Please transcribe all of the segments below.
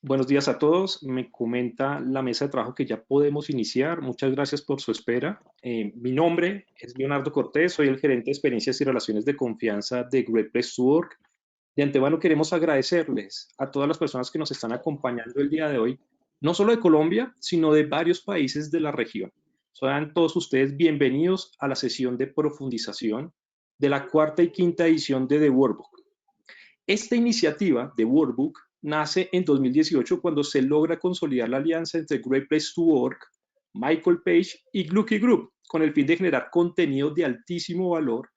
Buenos días a todos. Me comenta la mesa de trabajo que ya podemos iniciar. Muchas gracias por su espera. Mi nombre es Leonardo Cortés, soy el gerente de experiencias y relaciones de confianza de Great Place to Work. De antemano queremos agradecerles a todas las personas que nos están acompañando el día de hoy, no solo de Colombia, sino de varios países de la región. Sean todos ustedes bienvenidos a la sesión de profundización de la cuarta y quinta edición de The Workbook. Esta iniciativa de Workbook nace en 2018 cuando se logra consolidar la alianza entre Great Place to Work, Michael Page y Glucky Group, con el fin de generar contenido de altísimo valor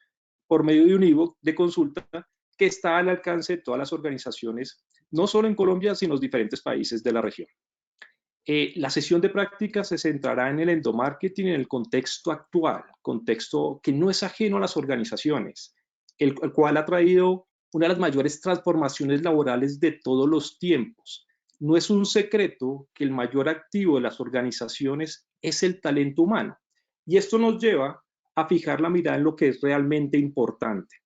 por medio de un ebook de consulta que está al alcance de todas las organizaciones, no solo en Colombia, sino en los diferentes países de la región. La sesión de práctica se centrará en el endomarketing en el contexto actual, contexto que no es ajeno a las organizaciones, el cual ha traído una de las mayores transformaciones laborales de todos los tiempos. No es un secreto que el mayor activo de las organizaciones es el talento humano. Y esto nos lleva a fijar la mirada en lo que es realmente importante,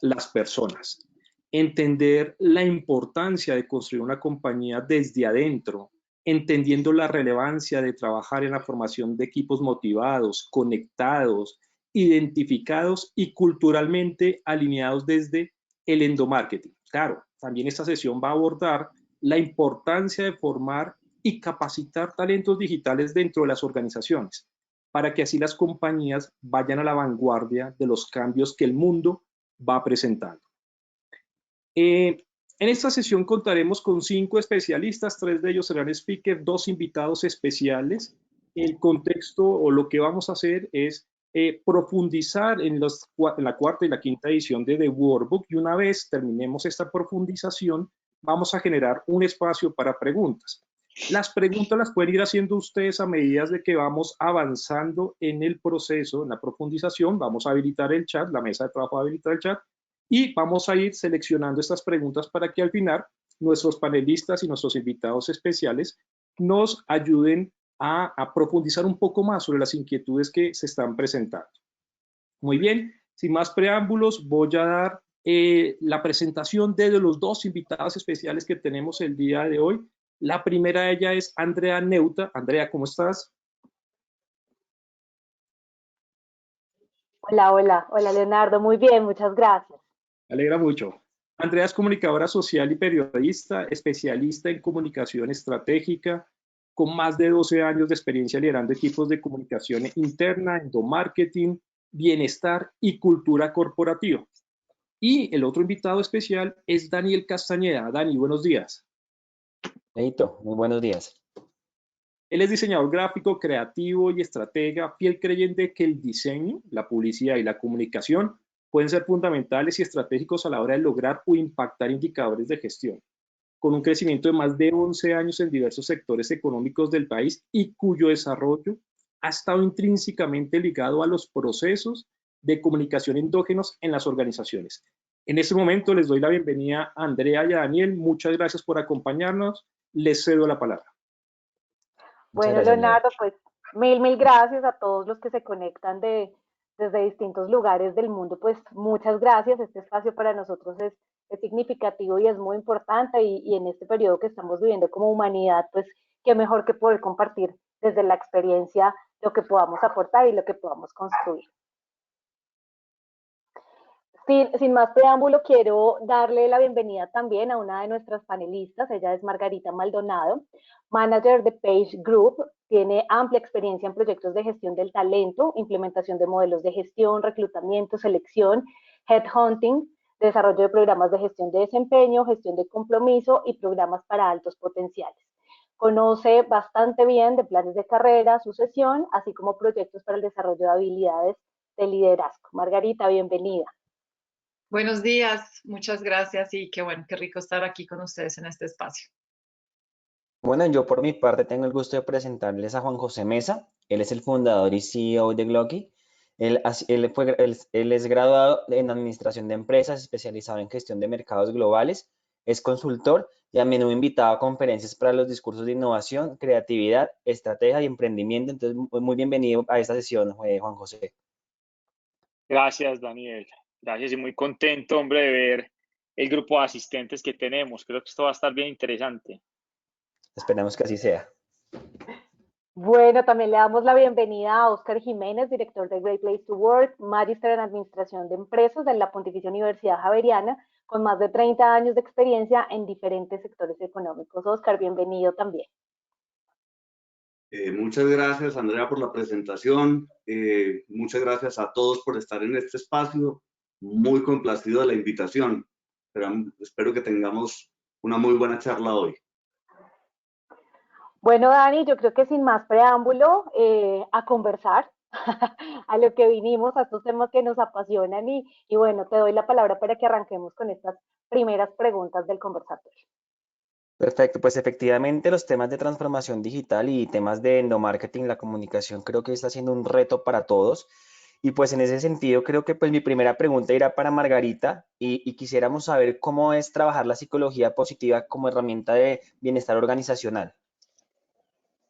las personas. Entender la importancia de construir una compañía desde adentro, entendiendo la relevancia de trabajar en la formación de equipos motivados, conectados, identificados y culturalmente alineados desde el endomarketing. Claro, también esta sesión va a abordar la importancia de formar y capacitar talentos digitales dentro de las organizaciones, para que así las compañías vayan a la vanguardia de los cambios que el mundo va presentando. En esta sesión contaremos con 5 especialistas, 3 de ellos serán speakers, 2 invitados especiales. El contexto o lo que vamos a hacer es profundizar en la cuarta y la quinta edición de The Workbook, y una vez terminemos esta profundización, vamos a generar un espacio para preguntas. Las preguntas las pueden ir haciendo ustedes a medida de que vamos avanzando en el proceso, en la profundización. Vamos a habilitar el chat, la mesa de trabajo va a habilitar el chat, y vamos a ir seleccionando estas preguntas para que al final nuestros panelistas y nuestros invitados especiales nos ayuden a profundizar un poco más sobre las inquietudes que se están presentando. Muy bien, sin más preámbulos, voy a dar la presentación de los 2 invitados especiales que tenemos el día de hoy. La primera de ellas es Andrea Neuta. Andrea, ¿cómo estás? Hola Leonardo, muy bien, muchas gracias. Me alegra mucho. Andrea es comunicadora social y periodista, especialista en comunicación estratégica, con más de 12 años de experiencia liderando equipos de comunicación interna, endomarketing, bienestar y cultura corporativa. Y el otro invitado especial es Daniel Castañeda. Dani, buenos días. Leito, muy buenos días. Él es diseñador gráfico, creativo y estratega, fiel creyente que el diseño, la publicidad y la comunicación pueden ser fundamentales y estratégicos a la hora de lograr o impactar indicadores de gestión, con un crecimiento de más de 11 años en diversos sectores económicos del país y cuyo desarrollo ha estado intrínsecamente ligado a los procesos de comunicación endógenos en las organizaciones. En este momento les doy la bienvenida a Andrea y a Daniel. Muchas gracias por acompañarnos. Les cedo la palabra. Bueno, Leonardo, pues mil gracias a todos los que se conectan desde distintos lugares del mundo. Pues muchas gracias. Este espacio para nosotros es significativo y es muy importante, y en este periodo que estamos viviendo como humanidad, pues qué mejor que poder compartir desde la experiencia lo que podamos aportar y lo que podamos construir. Sin más preámbulo, quiero darle la bienvenida también a una de nuestras panelistas. Ella es Margarita Maldonado, manager de Page Group. Tiene amplia experiencia en proyectos de gestión del talento, implementación de modelos de gestión, reclutamiento, selección, headhunting, desarrollo de programas de gestión de desempeño, gestión de compromiso y programas para altos potenciales. Conoce bastante bien de planes de carrera, sucesión, así como proyectos para el desarrollo de habilidades de liderazgo. Margarita, bienvenida. Buenos días, muchas gracias y qué bueno, qué rico estar aquí con ustedes en este espacio. Bueno, yo por mi parte tengo el gusto de presentarles a Juan José Mesa. Él es el fundador y CEO de Glucky. Él es graduado en Administración de Empresas, especializado en Gestión de Mercados Globales. Es consultor y a menudo invitado a conferencias para los discursos de innovación, creatividad, estrategia y emprendimiento. Entonces, muy bienvenido a esta sesión, Juan José. Gracias, Daniel. Gracias y muy contento, hombre, de ver el grupo de asistentes que tenemos. Creo que esto va a estar bien interesante. Esperamos que así sea. Bueno, también le damos la bienvenida a Óscar Jiménez, director de Great Place to Work, Magister en Administración de Empresas de la Pontificia Universidad Javeriana, con más de 30 años de experiencia en diferentes sectores económicos. Óscar, bienvenido también. Muchas gracias, Andrea, por la presentación. Muchas gracias a todos por estar en este espacio. Muy complacido de la invitación. Espero que tengamos una muy buena charla hoy. Bueno, Dani, yo creo que sin más preámbulo, a conversar, a lo que vinimos, a estos temas que nos apasionan y bueno, te doy la palabra para que arranquemos con estas primeras preguntas del conversatorio. Perfecto, pues efectivamente los temas de transformación digital y temas de endomarketing, la comunicación, creo que está siendo un reto para todos. Y pues en ese sentido creo que pues mi primera pregunta irá para Margarita y quisiéramos saber cómo es trabajar la psicología positiva como herramienta de bienestar organizacional.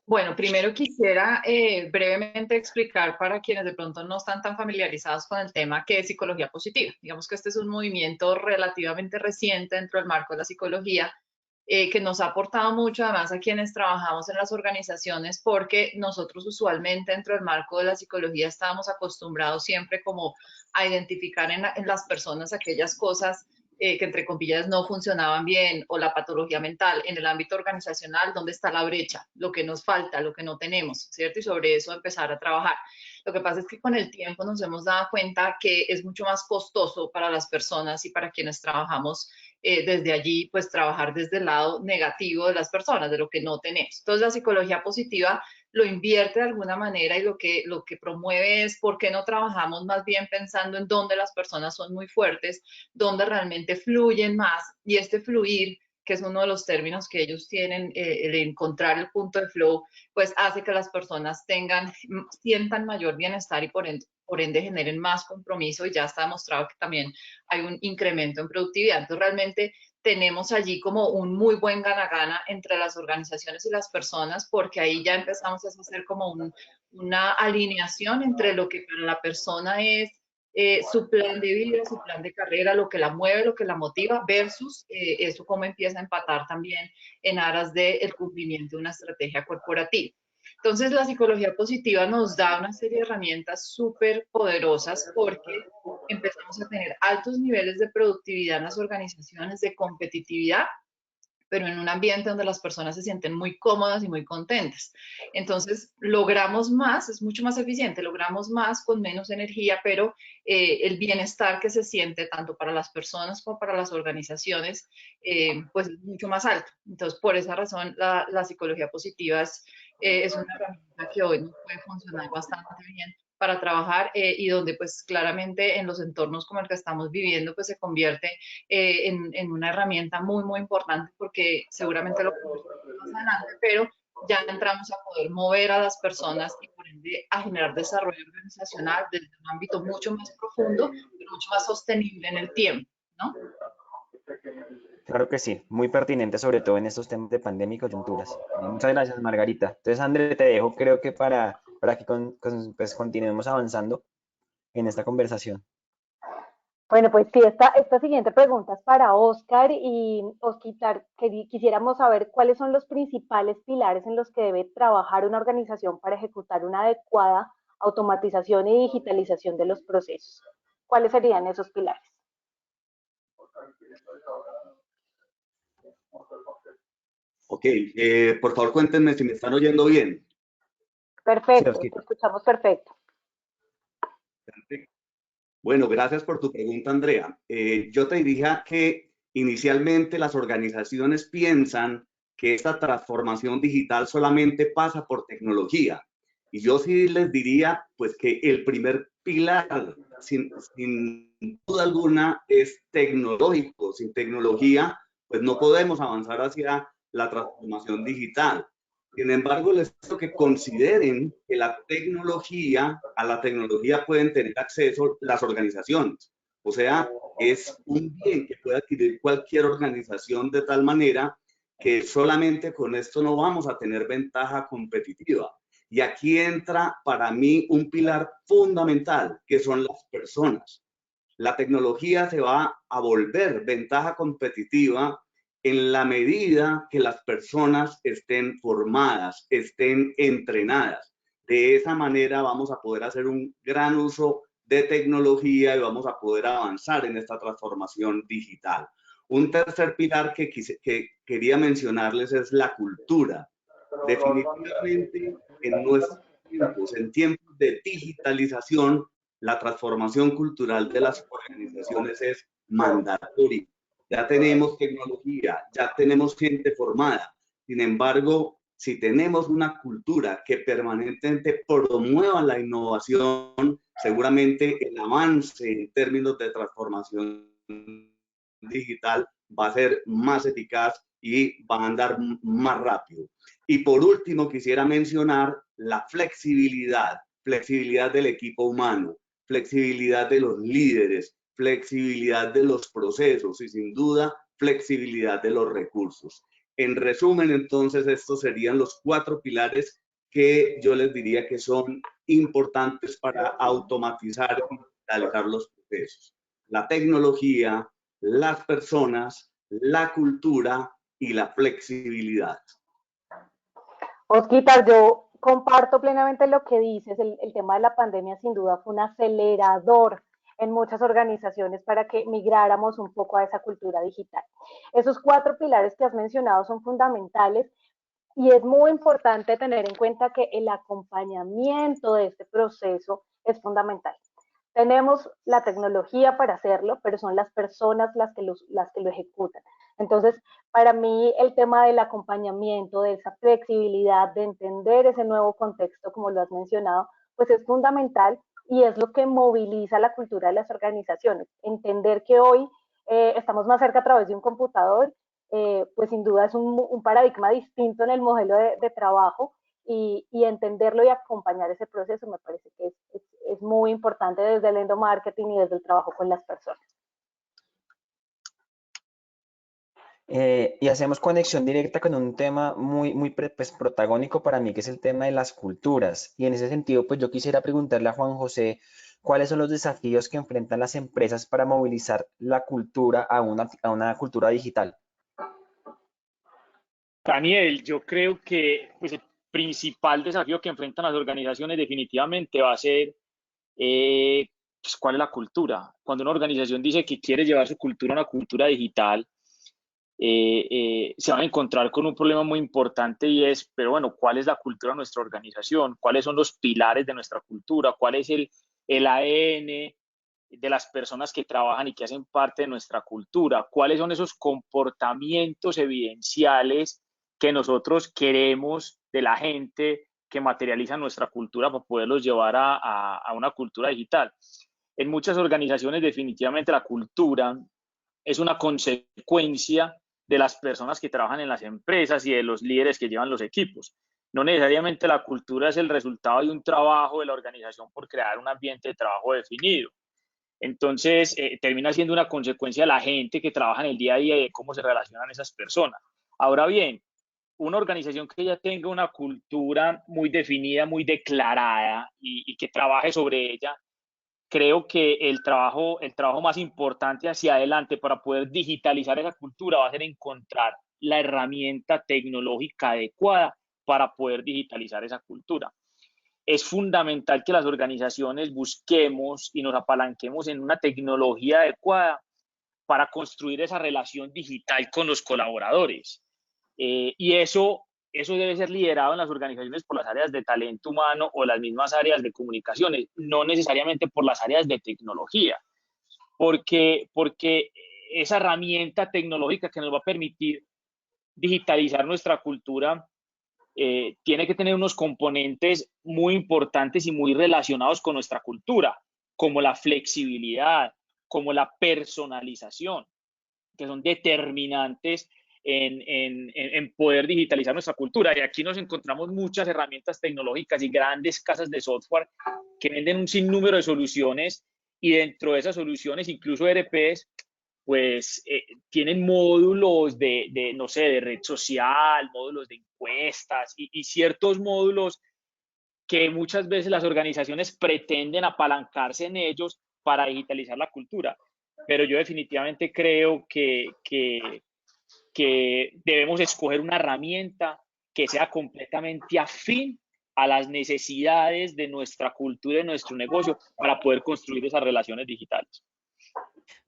Bueno, primero quisiera brevemente explicar para quienes de pronto no están tan familiarizados con el tema qué es psicología positiva. Digamos que este es un movimiento relativamente reciente dentro del marco de la psicología que nos ha aportado mucho además a quienes trabajamos en las organizaciones porque nosotros usualmente dentro del marco de la psicología estábamos acostumbrados siempre como a identificar en las personas aquellas cosas que entre comillas no funcionaban bien o la patología mental en el ámbito organizacional, dónde está la brecha, lo que nos falta, lo que no tenemos, ¿cierto? Y sobre eso empezar a trabajar. Lo que pasa es que con el tiempo nos hemos dado cuenta que es mucho más costoso para las personas y para quienes trabajamos desde allí, pues trabajar desde el lado negativo de las personas, de lo que no tenemos. Entonces la psicología positiva lo invierte de alguna manera y lo que promueve es por qué no trabajamos más bien pensando en dónde las personas son muy fuertes, dónde realmente fluyen más y este fluir que es uno de los términos que ellos tienen, el encontrar el punto de flow, pues hace que las personas sientan mayor bienestar y por ende generen más compromiso y ya está demostrado que también hay un incremento en productividad. Entonces realmente tenemos allí como un muy buen gana-gana entre las organizaciones y las personas porque ahí ya empezamos a hacer como una alineación entre lo que para la persona es su plan de vida, su plan de carrera, lo que la mueve, lo que la motiva, versus eso cómo empieza a empatar también en aras del cumplimiento de una estrategia corporativa. Entonces, la psicología positiva nos da una serie de herramientas súper poderosas porque empezamos a tener altos niveles de productividad en las organizaciones, de competitividad, pero en un ambiente donde las personas se sienten muy cómodas y muy contentas. Entonces, logramos más, es mucho más eficiente, logramos más con menos energía, pero el bienestar que se siente tanto para las personas como para las organizaciones, pues es mucho más alto. Entonces, por esa razón, la psicología positiva es una herramienta que hoy nos puede funcionar bastante bien para trabajar y donde pues claramente en los entornos como el que estamos viviendo pues se convierte en una herramienta muy, muy importante porque seguramente lo conversaremos más adelante, pero ya entramos a poder mover a las personas y por ende a generar desarrollo organizacional desde un ámbito mucho más profundo, pero mucho más sostenible en el tiempo, ¿no? Claro que sí, muy pertinente sobre todo en estos temas de pandemia y coyunturas. Muchas gracias, Margarita. Entonces, André, te dejo creo que para que pues, continuemos avanzando en esta conversación. Bueno, pues sí, esta siguiente pregunta es para Óscar y Oscar, quisiéramos saber cuáles son los principales pilares en los que debe trabajar una organización para ejecutar una adecuada automatización y digitalización de los procesos. ¿Cuáles serían esos pilares? Ok, por favor cuéntenme si me están oyendo bien. Perfecto, Sí, te escuchamos perfecto. Perfecto. Bueno, gracias por tu pregunta, Andrea. Yo te diría que inicialmente las organizaciones piensan que esta transformación digital solamente pasa por tecnología. Y yo sí les diría, pues, que el primer pilar, sin duda alguna, es tecnológico. Sin tecnología, pues no podemos avanzar hacia la transformación digital. Sin embargo, les pido que consideren que a la tecnología pueden tener acceso las organizaciones. O sea, es un bien que puede adquirir cualquier organización de tal manera que solamente con esto no vamos a tener ventaja competitiva. Y aquí entra para mí un pilar fundamental, que son las personas. La tecnología se va a volver ventaja competitiva en la medida que las personas estén formadas, estén entrenadas. De esa manera vamos a poder hacer un gran uso de tecnología y vamos a poder avanzar en esta transformación digital. Un tercer pilar que quería mencionarles es la cultura. Definitivamente en nuestros tiempos, en tiempos de digitalización, la transformación cultural de las organizaciones es mandatoria. Ya tenemos tecnología, ya tenemos gente formada. Sin embargo, si tenemos una cultura que permanentemente promueva la innovación, seguramente el avance en términos de transformación digital va a ser más eficaz y va a andar más rápido. Y por último, quisiera mencionar la flexibilidad, flexibilidad del equipo humano, flexibilidad de los líderes, flexibilidad de los procesos y sin duda flexibilidad de los recursos. En resumen, entonces, estos serían los 4 pilares que yo les diría que son importantes para automatizar y digitalizar los procesos. La tecnología, las personas, la cultura y la flexibilidad. Osquitar, yo comparto plenamente lo que dices. El tema de la pandemia sin duda fue un acelerador en muchas organizaciones para que migráramos un poco a esa cultura digital. Esos 4 pilares que has mencionado son fundamentales y es muy importante tener en cuenta que el acompañamiento de este proceso es fundamental. Tenemos la tecnología para hacerlo, pero son las personas las que lo ejecutan. Entonces, para mí el tema del acompañamiento, de esa flexibilidad, de entender ese nuevo contexto, como lo has mencionado, pues es fundamental y es lo que moviliza la cultura de las organizaciones. Entender que hoy estamos más cerca a través de un computador, pues sin duda es un paradigma distinto en el modelo de trabajo y entenderlo y acompañar ese proceso me parece que es muy importante desde el endomarketing y desde el trabajo con las personas. Y hacemos conexión directa con un tema muy pues, protagónico para mí, que es el tema de las culturas. Y en ese sentido, pues yo quisiera preguntarle a Juan José, ¿cuáles son los desafíos que enfrentan las empresas para movilizar la cultura a una cultura digital? Daniel, yo creo que pues, el principal desafío que enfrentan las organizaciones definitivamente va a ser pues, cuál es la cultura. Cuando una organización dice que quiere llevar su cultura a una cultura digital, se van a encontrar con un problema muy importante y es, pero bueno, ¿cuál es la cultura de nuestra organización? ¿Cuáles son los pilares de nuestra cultura? ¿Cuál es el ADN de las personas que trabajan y que hacen parte de nuestra cultura? ¿Cuáles son esos comportamientos evidenciales que nosotros queremos de la gente que materializa nuestra cultura para poderlos llevar a una cultura digital? En muchas organizaciones definitivamente la cultura es una consecuencia de las personas que trabajan en las empresas y de los líderes que llevan los equipos. No necesariamente la cultura es el resultado de un trabajo de la organización por crear un ambiente de trabajo definido. Entonces, termina siendo una consecuencia de la gente que trabaja en el día a día y de cómo se relacionan esas personas. Ahora bien, una organización que ya tenga una cultura muy definida, muy declarada y que trabaje sobre ella, creo que el trabajo más importante hacia adelante para poder digitalizar esa cultura va a ser encontrar la herramienta tecnológica adecuada para poder digitalizar esa cultura. Es fundamental que las organizaciones busquemos y nos apalanquemos en una tecnología adecuada para construir esa relación digital con los colaboradores. Y eso debe ser liderado en las organizaciones por las áreas de talento humano o las mismas áreas de comunicaciones, no necesariamente por las áreas de tecnología, porque esa herramienta tecnológica que nos va a permitir digitalizar nuestra cultura tiene que tener unos componentes muy importantes y muy relacionados con nuestra cultura, como la flexibilidad, como la personalización, que son determinantes en poder digitalizar nuestra cultura. Y aquí nos encontramos muchas herramientas tecnológicas y grandes casas de software que venden un sinnúmero de soluciones y dentro de esas soluciones, incluso ERPs, pues tienen módulos no sé, de red social, módulos de encuestas y ciertos módulos que muchas veces las organizaciones pretenden apalancarse en ellos para digitalizar la cultura. Pero yo definitivamente creo que que debemos escoger una herramienta que sea completamente afín a las necesidades de nuestra cultura y de nuestro negocio para poder construir esas relaciones digitales.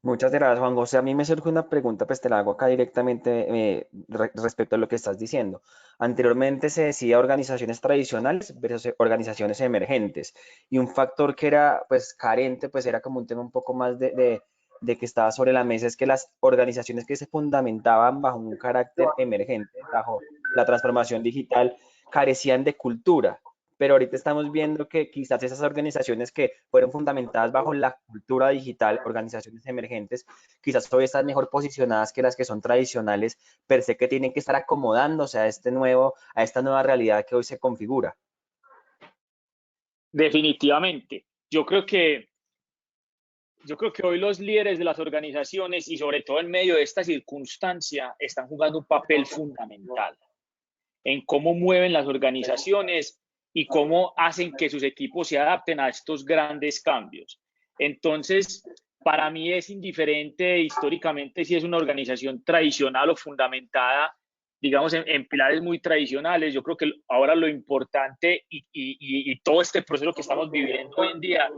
Muchas gracias, Juan José. A mí me surge una pregunta, pues te la hago acá directamente respecto a lo que estás diciendo. Anteriormente se decía organizaciones tradicionales versus organizaciones emergentes, y un factor que era pues carente, pues era como un tema un poco más de que estaba sobre la mesa, es que las organizaciones que se fundamentaban bajo un carácter emergente, bajo la transformación digital, carecían de cultura. Pero ahorita estamos viendo que quizás esas organizaciones que fueron fundamentadas bajo la cultura digital, organizaciones emergentes, quizás hoy están mejor posicionadas que las que son tradicionales, per se, que tienen que estar acomodándose a esta nueva realidad que hoy se configura. Definitivamente. Yo creo que hoy los líderes de las organizaciones, y sobre todo en medio de esta circunstancia, están jugando un papel fundamental en cómo mueven las organizaciones y cómo hacen que sus equipos se adapten a estos grandes cambios. Entonces, para mí es indiferente históricamente si es una organización tradicional o fundamentada, digamos, en pilares muy tradicionales. Yo creo que ahora lo importante y todo este proceso que estamos viviendo hoy en día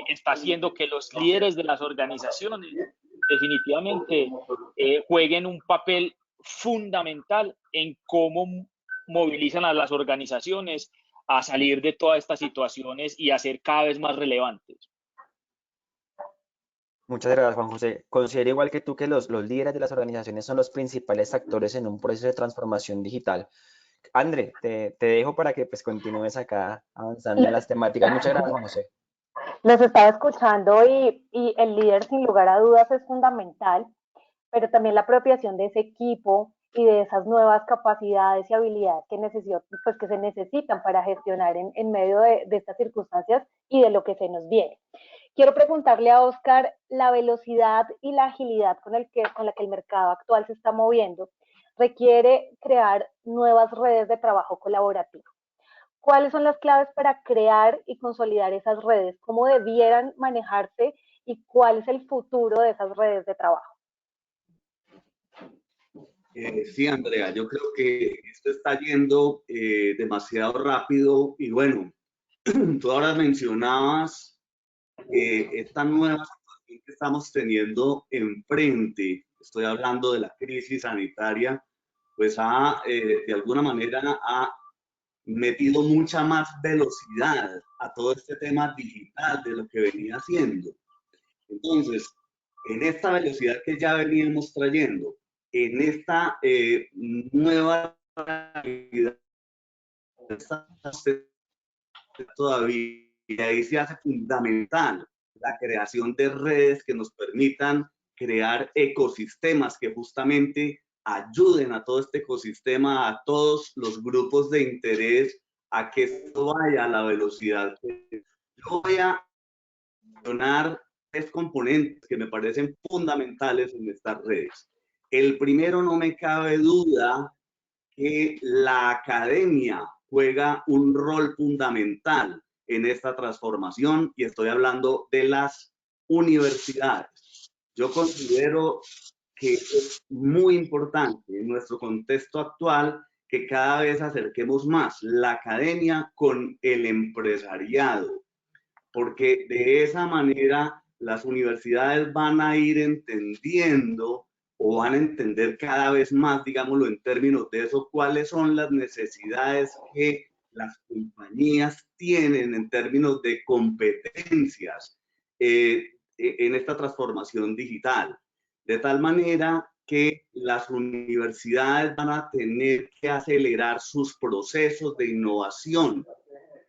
está haciendo que los líderes de las organizaciones definitivamente jueguen un papel fundamental en cómo movilizan a las organizaciones a salir de todas estas situaciones y a ser cada vez más relevantes. Muchas gracias, Juan José. Considero igual que tú que los líderes de las organizaciones son los principales actores en un proceso de transformación digital. André, te dejo para que pues continúes acá avanzando en las temáticas. Muchas gracias, Juan José. Los estaba escuchando y el líder sin lugar a dudas es fundamental, pero también la apropiación de ese equipo y de esas nuevas capacidades y habilidades que se necesitan para gestionar en medio de estas circunstancias y de lo que se nos viene. Quiero preguntarle a Oscar la velocidad y la agilidad con la que el mercado actual se está moviendo requiere crear nuevas redes de trabajo colaborativo. ¿Cuáles son las claves para crear y consolidar esas redes? ¿Cómo debieran manejarse y cuál es el futuro de esas redes de trabajo? Sí, Andrea, yo creo que esto está yendo demasiado rápido y bueno, tú ahora mencionabas esta nueva situación que estamos teniendo enfrente, estoy hablando de la crisis sanitaria, pues de alguna manera ha metido mucha más velocidad a todo este tema digital de lo que venía haciendo. Entonces, en esta velocidad que ya veníamos trayendo, en esta nueva realidad, todavía ahí se hace fundamental la creación de redes que nos permitan crear ecosistemas que justamente ayuden a todo este ecosistema, a todos los grupos de interés, a que esto vaya a la velocidad. Yo voy a mencionar tres componentes que me parecen fundamentales en estas redes. El primero, no me cabe duda que la academia juega un rol fundamental en esta transformación y estoy hablando de las universidades. Yo considero que es muy importante en nuestro contexto actual que cada vez acerquemos más la academia con el empresariado, porque de esa manera las universidades van a ir entendiendo o van a entender cada vez más, digámoslo en términos de eso, cuáles son las necesidades que las compañías tienen en términos de competencias en esta transformación digital. De tal manera que las universidades van a tener que acelerar sus procesos de innovación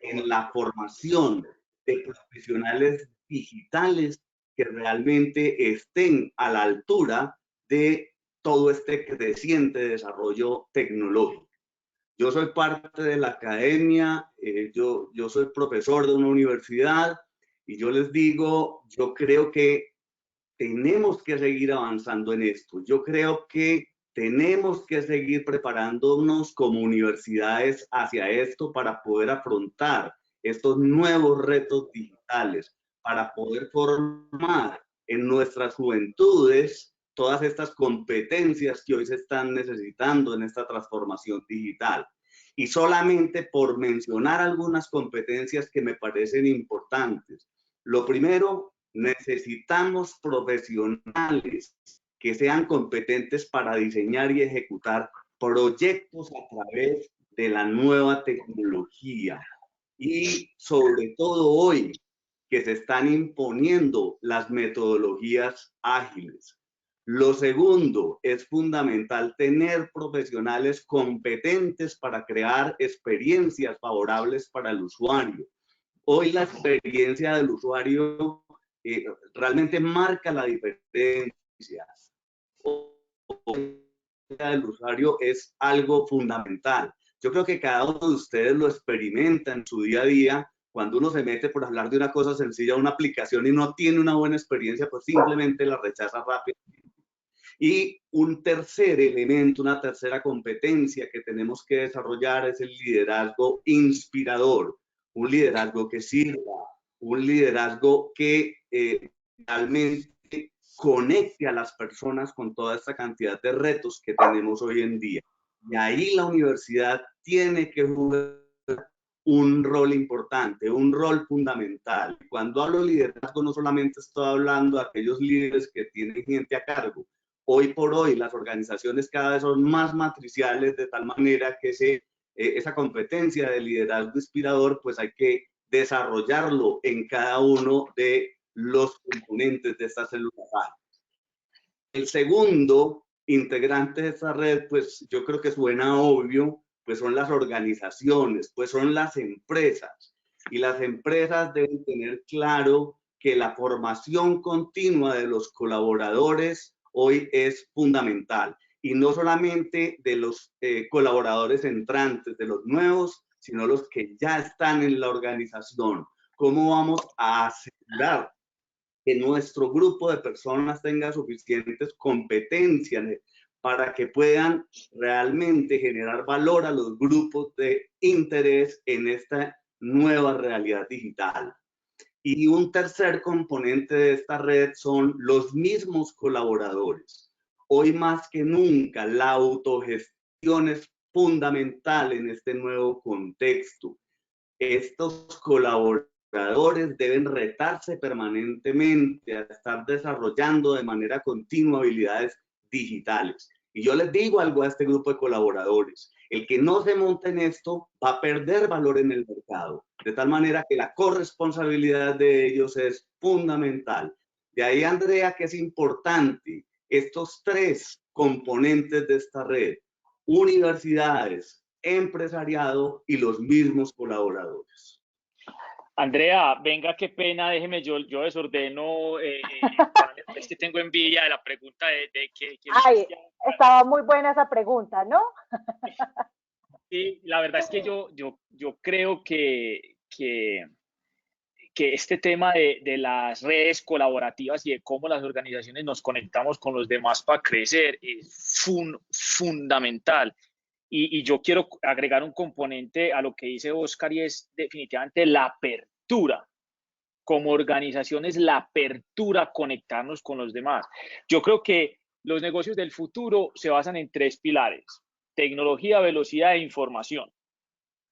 en la formación de profesionales digitales que realmente estén a la altura de todo este creciente desarrollo tecnológico. Yo soy parte de la academia, yo soy profesor de una universidad y yo les digo, yo creo que tenemos que seguir avanzando en esto. Yo creo que tenemos que seguir preparándonos como universidades hacia esto para poder afrontar estos nuevos retos digitales, para poder formar en nuestras juventudes todas estas competencias que hoy se están necesitando en esta transformación digital. Y solamente por mencionar algunas competencias que me parecen importantes. Lo primero, necesitamos profesionales que sean competentes para diseñar y ejecutar proyectos a través de la nueva tecnología. Y sobre todo hoy, que se están imponiendo las metodologías ágiles. Lo segundo, es fundamental tener profesionales competentes para crear experiencias favorables para el usuario. Hoy la experiencia del usuario realmente marca la diferencia. Hoy del usuario es algo fundamental. Yo creo que cada uno de ustedes lo experimenta en su día a día. Cuando uno se mete por hablar de una cosa sencilla, una aplicación y no tiene una buena experiencia, pues simplemente la rechaza rápido. Y un tercer elemento, una tercera competencia que tenemos que desarrollar es el liderazgo inspirador, un liderazgo que sirva, un liderazgo que realmente conecte a las personas con toda esta cantidad de retos que tenemos hoy en día. Y ahí la universidad tiene que jugar un rol importante, un rol fundamental. Cuando hablo de liderazgo, no solamente estoy hablando de aquellos líderes que tienen gente a cargo. Hoy por hoy las organizaciones cada vez son más matriciales, de tal manera que esa competencia de liderazgo inspirador, pues hay que desarrollarlo en cada uno de los componentes de esta célula. El segundo integrante de esta red, pues yo creo que suena obvio, pues son las organizaciones, pues son las empresas. Y las empresas deben tener claro que la formación continua de los colaboradores hoy es fundamental. Y no solamente de los colaboradores entrantes, de los nuevos, sino los que ya están en la organización. ¿Cómo vamos a asegurar que nuestro grupo de personas tenga suficientes competencias para que puedan realmente generar valor a los grupos de interés en esta nueva realidad digital? Y un tercer componente de esta red son los mismos colaboradores. Hoy más que nunca la autogestión es fundamental en este nuevo contexto. Estos colaboradores deben retarse permanentemente a estar desarrollando de manera continua habilidades digitales. Y yo les digo algo a este grupo de colaboradores: el que no se monte en esto va a perder valor en el mercado, de tal manera que la corresponsabilidad de ellos es fundamental. De ahí, Andrea, que es importante estos tres componentes de esta red: universidades, empresariado y los mismos colaboradores. Andrea, venga, qué pena, déjeme, yo desordeno, es que tengo envidia de la pregunta de que Ay, estaba muy buena esa pregunta, ¿no? Sí, la verdad es que yo creo que este tema de las redes colaborativas y de cómo las organizaciones nos conectamos con los demás para crecer es fundamental. Y yo quiero agregar un componente a lo que dice Oscar, y es definitivamente la apertura. Como organizaciones, la apertura a conectarnos con los demás. Yo creo que los negocios del futuro se basan en tres pilares: tecnología, velocidad e información.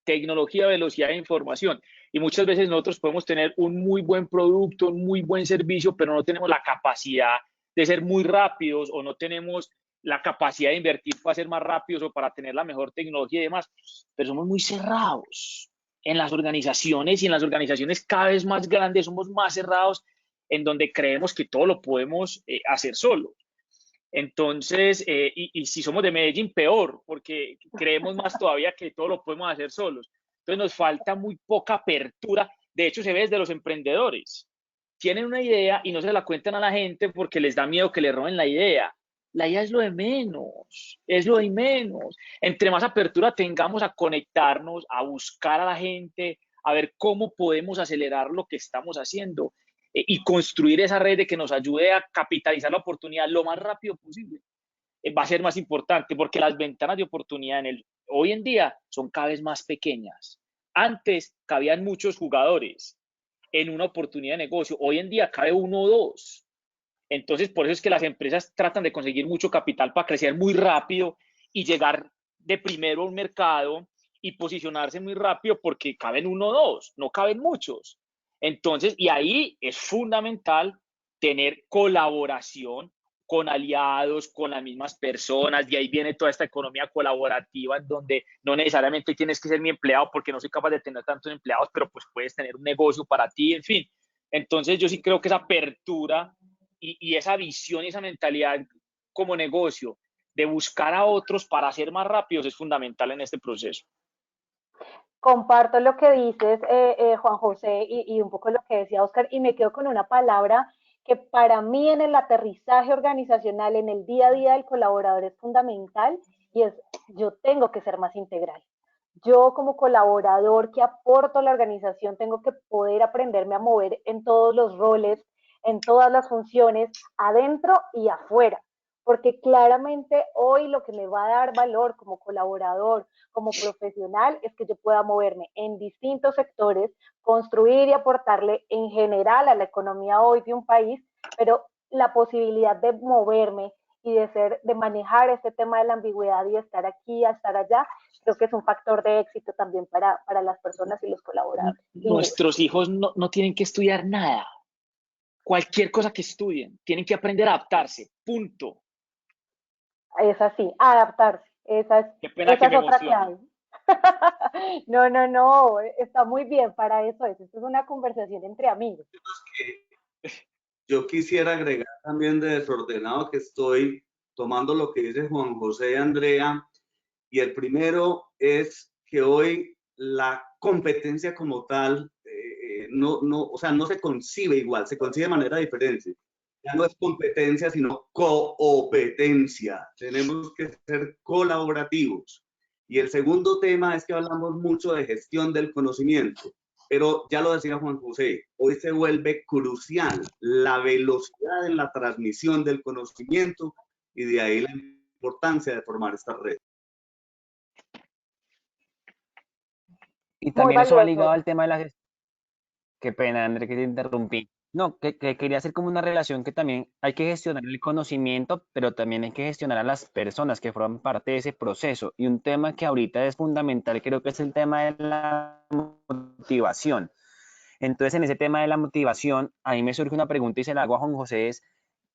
Tecnología, velocidad e información. Y muchas veces nosotros podemos tener un muy buen producto, un muy buen servicio, pero no tenemos la capacidad de ser muy rápidos, o no tenemos la capacidad de invertir para ser más rápidos o para tener la mejor tecnología y demás, pero somos muy cerrados en las organizaciones, y en las organizaciones cada vez más grandes somos más cerrados, en donde creemos que todo lo podemos hacer solos. Entonces, y si somos de Medellín, peor, porque creemos más todavía que todo lo podemos hacer solos. Entonces nos falta muy poca apertura. De hecho, se ve desde los emprendedores. Tienen una idea y no se la cuentan a la gente porque les da miedo que le roben la idea. La idea es lo de menos, es lo de menos. Entre más apertura tengamos a conectarnos, a buscar a la gente, a ver cómo podemos acelerar lo que estamos haciendo, y construir esa red de que nos ayude a capitalizar la oportunidad lo más rápido posible, va a ser más importante, porque las ventanas de oportunidad hoy en día son cada vez más pequeñas. Antes cabían muchos jugadores en una oportunidad de negocio, hoy en día cabe uno o dos. Entonces, por eso es que las empresas tratan de conseguir mucho capital para crecer muy rápido y llegar de primero a un mercado y posicionarse muy rápido porque caben uno o dos, no caben muchos. Entonces, y ahí es fundamental tener colaboración con aliados, con las mismas personas, de ahí viene toda esta economía colaborativa en donde no necesariamente tienes que ser mi empleado porque no soy capaz de tener tantos empleados, pero pues puedes tener un negocio para ti, en fin. Entonces yo sí creo que esa apertura y esa visión y esa mentalidad como negocio de buscar a otros para ser más rápidos es fundamental en este proceso. Comparto lo que dices, Juan José, y un poco lo que decía Oscar, y me quedo con una palabra que para mí en el aterrizaje organizacional, en el día a día del colaborador es fundamental, y es yo tengo que ser más integral. Yo como colaborador que aporto a la organización tengo que poder aprenderme a mover en todos los roles, en todas las funciones, adentro y afuera, porque claramente hoy lo que me va a dar valor como colaborador, como profesional, es que yo pueda moverme en distintos sectores, construir y aportarle en general a la economía hoy de un país, pero la posibilidad de moverme y de manejar este tema de la ambigüedad y de estar aquí a estar allá, creo que es un factor de éxito también para las personas y los colaboradores. Nuestros hijos no tienen que estudiar nada. Cualquier cosa que estudien, tienen que aprender a adaptarse, punto. Es así, adaptarse. Qué pena que Esa es me otra emocione. clave. No, está muy bien para eso. Esto es una conversación entre amigos. Yo quisiera agregar también de desordenado que estoy tomando lo que dice Juan José y Andrea, y el primero es que hoy la competencia como tal o sea, no se concibe igual, se concibe de manera diferente. Ya no es competencia, sino competencia. Tenemos que ser colaborativos. Y el segundo tema es que hablamos mucho de gestión del conocimiento, pero ya lo decía Juan José, hoy se vuelve crucial la velocidad en la transmisión del conocimiento y de ahí la importancia de formar esta red. Y Muy también eso va ligado valioso. al tema de la gestión. Qué pena, André, que te interrumpí. No, que quería hacer como una relación que también hay que gestionar el conocimiento, pero también hay que gestionar a las personas que forman parte de ese proceso. Y un tema que ahorita es fundamental, creo que es el tema de la motivación. Entonces, en ese tema de la motivación, a mí me surge una pregunta y se la hago a Juan José, es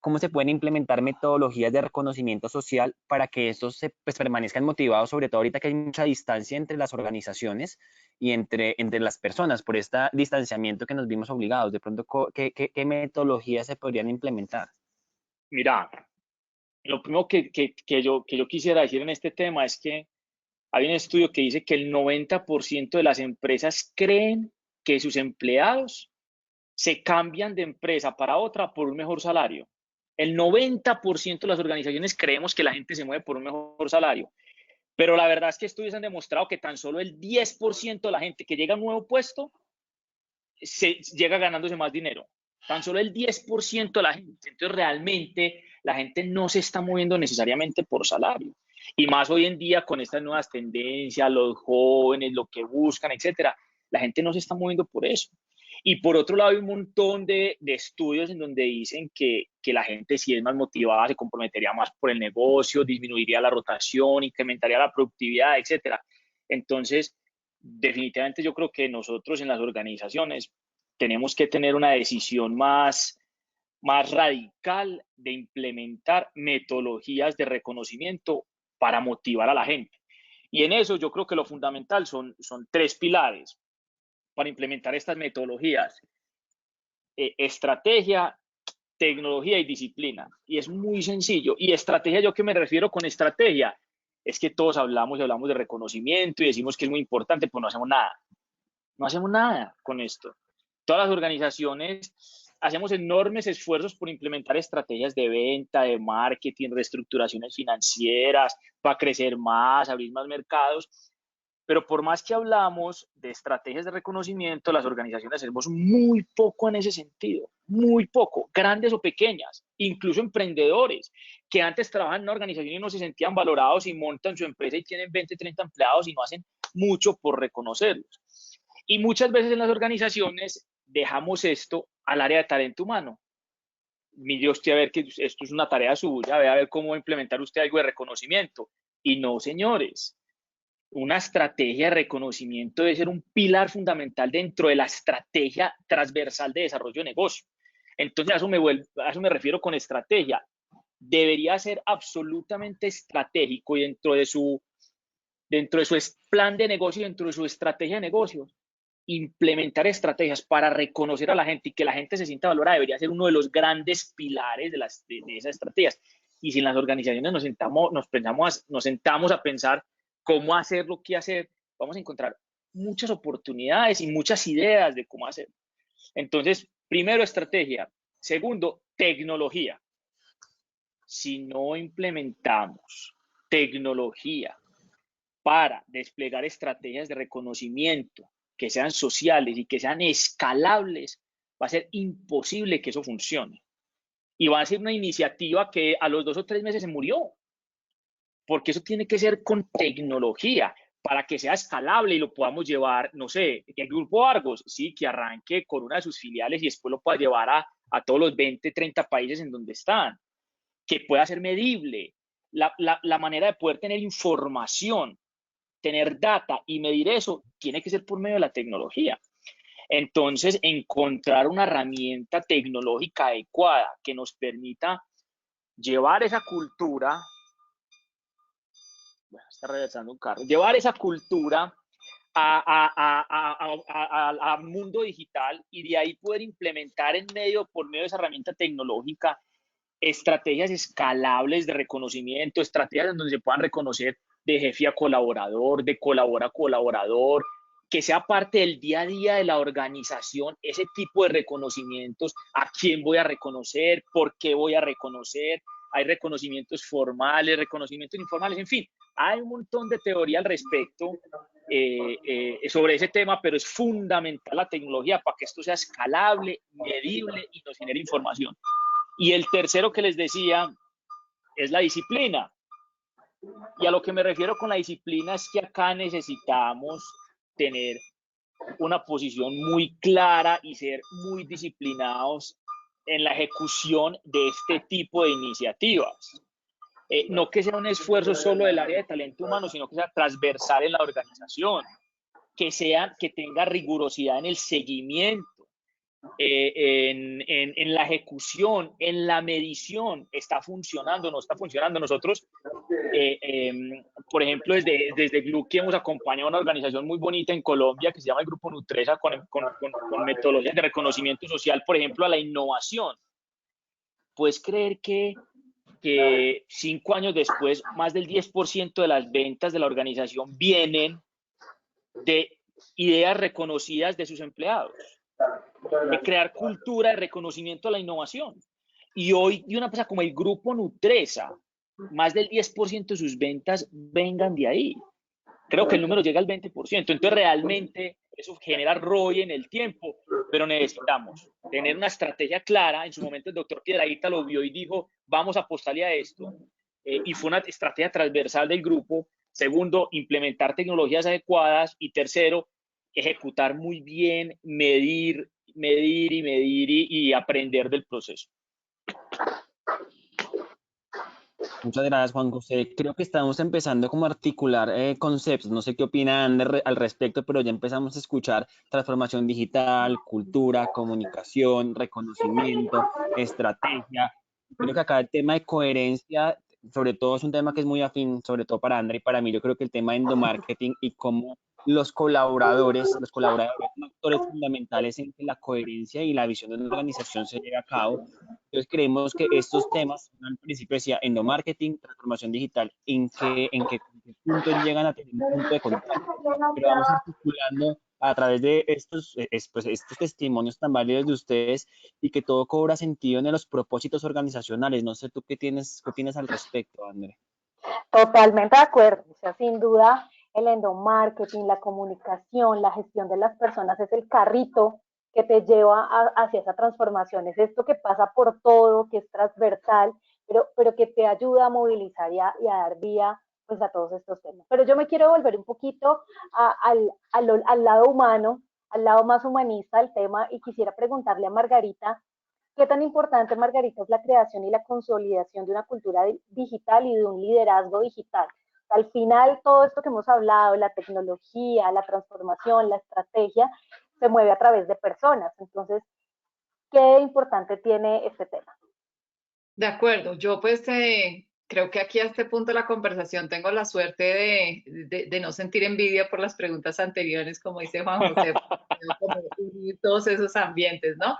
cómo se pueden implementar metodologías de reconocimiento social para que estos pues, permanezcan motivados, sobre todo ahorita que hay mucha distancia entre las organizaciones y entre las personas por este distanciamiento que nos vimos obligados. De pronto, ¿qué metodologías se podrían implementar? Mira, lo primero que yo quisiera decir en este tema es que hay un estudio que dice que el 90% de las empresas creen que sus empleados se cambian de empresa para otra por un mejor salario. El 90% de las organizaciones creemos que la gente se mueve por un mejor salario. Pero la verdad es que estudios han demostrado que tan solo el 10% de la gente que llega a un nuevo puesto llega ganándose más dinero. Tan solo el 10% de la gente. Entonces, realmente la gente no se está moviendo necesariamente por salario. Y más hoy en día con estas nuevas tendencias, los jóvenes, lo que buscan, etcétera, la gente no se está moviendo por eso. Y por otro lado, hay un montón de estudios en donde dicen que la gente, si es más motivada, se comprometería más por el negocio, disminuiría la rotación, incrementaría la productividad, etcétera. Entonces, definitivamente yo creo que nosotros en las organizaciones tenemos que tener una decisión más radical de implementar metodologías de reconocimiento para motivar a la gente. Y en eso yo creo que lo fundamental son tres pilares para implementar estas metodologías: estrategia, tecnología y disciplina. Y es muy sencillo. Y estrategia, ¿yo qué me refiero con estrategia? Es que todos hablamos y hablamos de reconocimiento y decimos que es muy importante, pues no hacemos nada. No hacemos nada con esto. Todas las organizaciones hacemos enormes esfuerzos por implementar estrategias de venta, de marketing, reestructuraciones financieras, para crecer más, abrir más mercados. Pero por más que hablamos de estrategias de reconocimiento, las organizaciones hacemos muy poco en ese sentido, muy poco, grandes o pequeñas, incluso emprendedores que antes trabajaban en una organización y no se sentían valorados y montan su empresa y tienen 20, 30 empleados y no hacen mucho por reconocerlos. Y muchas veces en las organizaciones dejamos esto al área de talento humano. mire usted a ver que esto es una tarea suya, vea a ver cómo implementar usted algo de reconocimiento. Y no, señores, una estrategia de reconocimiento debe ser un pilar fundamental dentro de la estrategia transversal de desarrollo de negocio. Entonces, a eso me refiero con estrategia. Debería ser absolutamente estratégico y dentro de su plan de negocio, dentro de su estrategia de negocios, implementar estrategias para reconocer a la gente y que la gente se sienta valorada debería ser uno de los grandes pilares de esas estrategias. Y si en las organizaciones nos sentamos a pensar cómo hacer lo que hacer, vamos a encontrar muchas oportunidades y muchas ideas de cómo hacer. Entonces, primero, estrategia. Segundo, tecnología. Si no implementamos tecnología para desplegar estrategias de reconocimiento que sean sociales y que sean escalables, va a ser imposible que eso funcione. Y va a ser una iniciativa que a los 2 o 3 meses se murió, porque eso tiene que ser con tecnología para que sea escalable y lo podamos llevar, no sé, que el Grupo Argos, sí, que arranque con una de sus filiales y después lo pueda llevar a todos los 20, 30 países en donde están, que pueda ser medible. La manera de poder tener información, tener data y medir eso tiene que ser por medio de la tecnología. Entonces, encontrar una herramienta tecnológica adecuada que nos permita llevar esa cultura, bueno, está regresando un carro, llevar esa cultura al mundo digital y de ahí poder implementar por medio de esa herramienta tecnológica estrategias escalables de reconocimiento, estrategias en donde se puedan reconocer de jefe a colaborador, de colaborador a colaborador, que sea parte del día a día de la organización, ese tipo de reconocimientos, a quién voy a reconocer, por qué voy a reconocer, hay reconocimientos formales, reconocimientos informales, en fin, hay un montón de teoría al respecto sobre ese tema, pero es fundamental la tecnología para que esto sea escalable, medible y nos genere información. Y el tercero que les decía es la disciplina. Y a lo que me refiero con la disciplina es que acá necesitamos tener una posición muy clara y ser muy disciplinados en la ejecución de este tipo de iniciativas. No que sea un esfuerzo solo del área de talento humano, sino que sea transversal en la organización, que tenga rigurosidad en el seguimiento, en la ejecución, en la medición, está funcionando, no está funcionando. Nosotros, por ejemplo, desde Glucky hemos acompañado a una organización muy bonita en Colombia que se llama el Grupo Nutresa con metodologías de reconocimiento social, por ejemplo, a la innovación. ¿Puedes creer que 5 años después, más del 10% de las ventas de la organización vienen de ideas reconocidas de sus empleados? De crear cultura de reconocimiento a la innovación. Y hoy, de una empresa como el Grupo Nutresa, más del 10% de sus ventas vengan de ahí. Creo que el número llega al 20%. Entonces, realmente, eso genera ROI en el tiempo, pero necesitamos tener una estrategia clara. En su momento, el doctor Piedrahita lo vio y dijo, vamos a apostarle a esto. Y fue una estrategia transversal del grupo. Segundo, implementar tecnologías adecuadas. Y tercero, ejecutar muy bien, medir y aprender del proceso. Muchas gracias, Juan José. Creo que estamos empezando como a articular conceptos. No sé qué opinan al respecto, pero ya empezamos a escuchar transformación digital, cultura, comunicación, reconocimiento, estrategia. Creo que acá el tema de coherencia, sobre todo es un tema que es muy afín, sobre todo para André y para mí. Yo creo que el tema de endomarketing y cómo los colaboradores son actores fundamentales en que la coherencia y la visión de una organización se lleve a cabo. Entonces creemos que estos temas, al principio decía endomarketing, transformación digital, en qué punto llegan a tener un punto de contacto, pero vamos articulando a través de estos testimonios tan válidos de ustedes y que todo cobra sentido en los propósitos organizacionales. No sé tú qué opinas al respecto, André. Totalmente de acuerdo. O sea, sin duda, el endomarketing, la comunicación, la gestión de las personas es el carrito que te lleva hacia esa transformación. Es esto que pasa por todo, que es transversal, pero que te ayuda a movilizar y a dar vía pues, a todos estos temas. Pero yo me quiero volver un poquito al lado humano, al lado más humanista del tema, y quisiera preguntarle a Margarita, ¿Qué tan importante, Margarita, es la creación y la consolidación de una cultura digital y de un liderazgo digital? Al final, todo esto que hemos hablado, la tecnología, la transformación, la estrategia, se mueve a través de personas. Entonces, ¿qué importante tiene este tema? De acuerdo, yo pues creo que aquí a este punto de la conversación tengo la suerte de no sentir envidia por las preguntas anteriores, como dice Juan José, como unir todos esos ambientes, ¿no?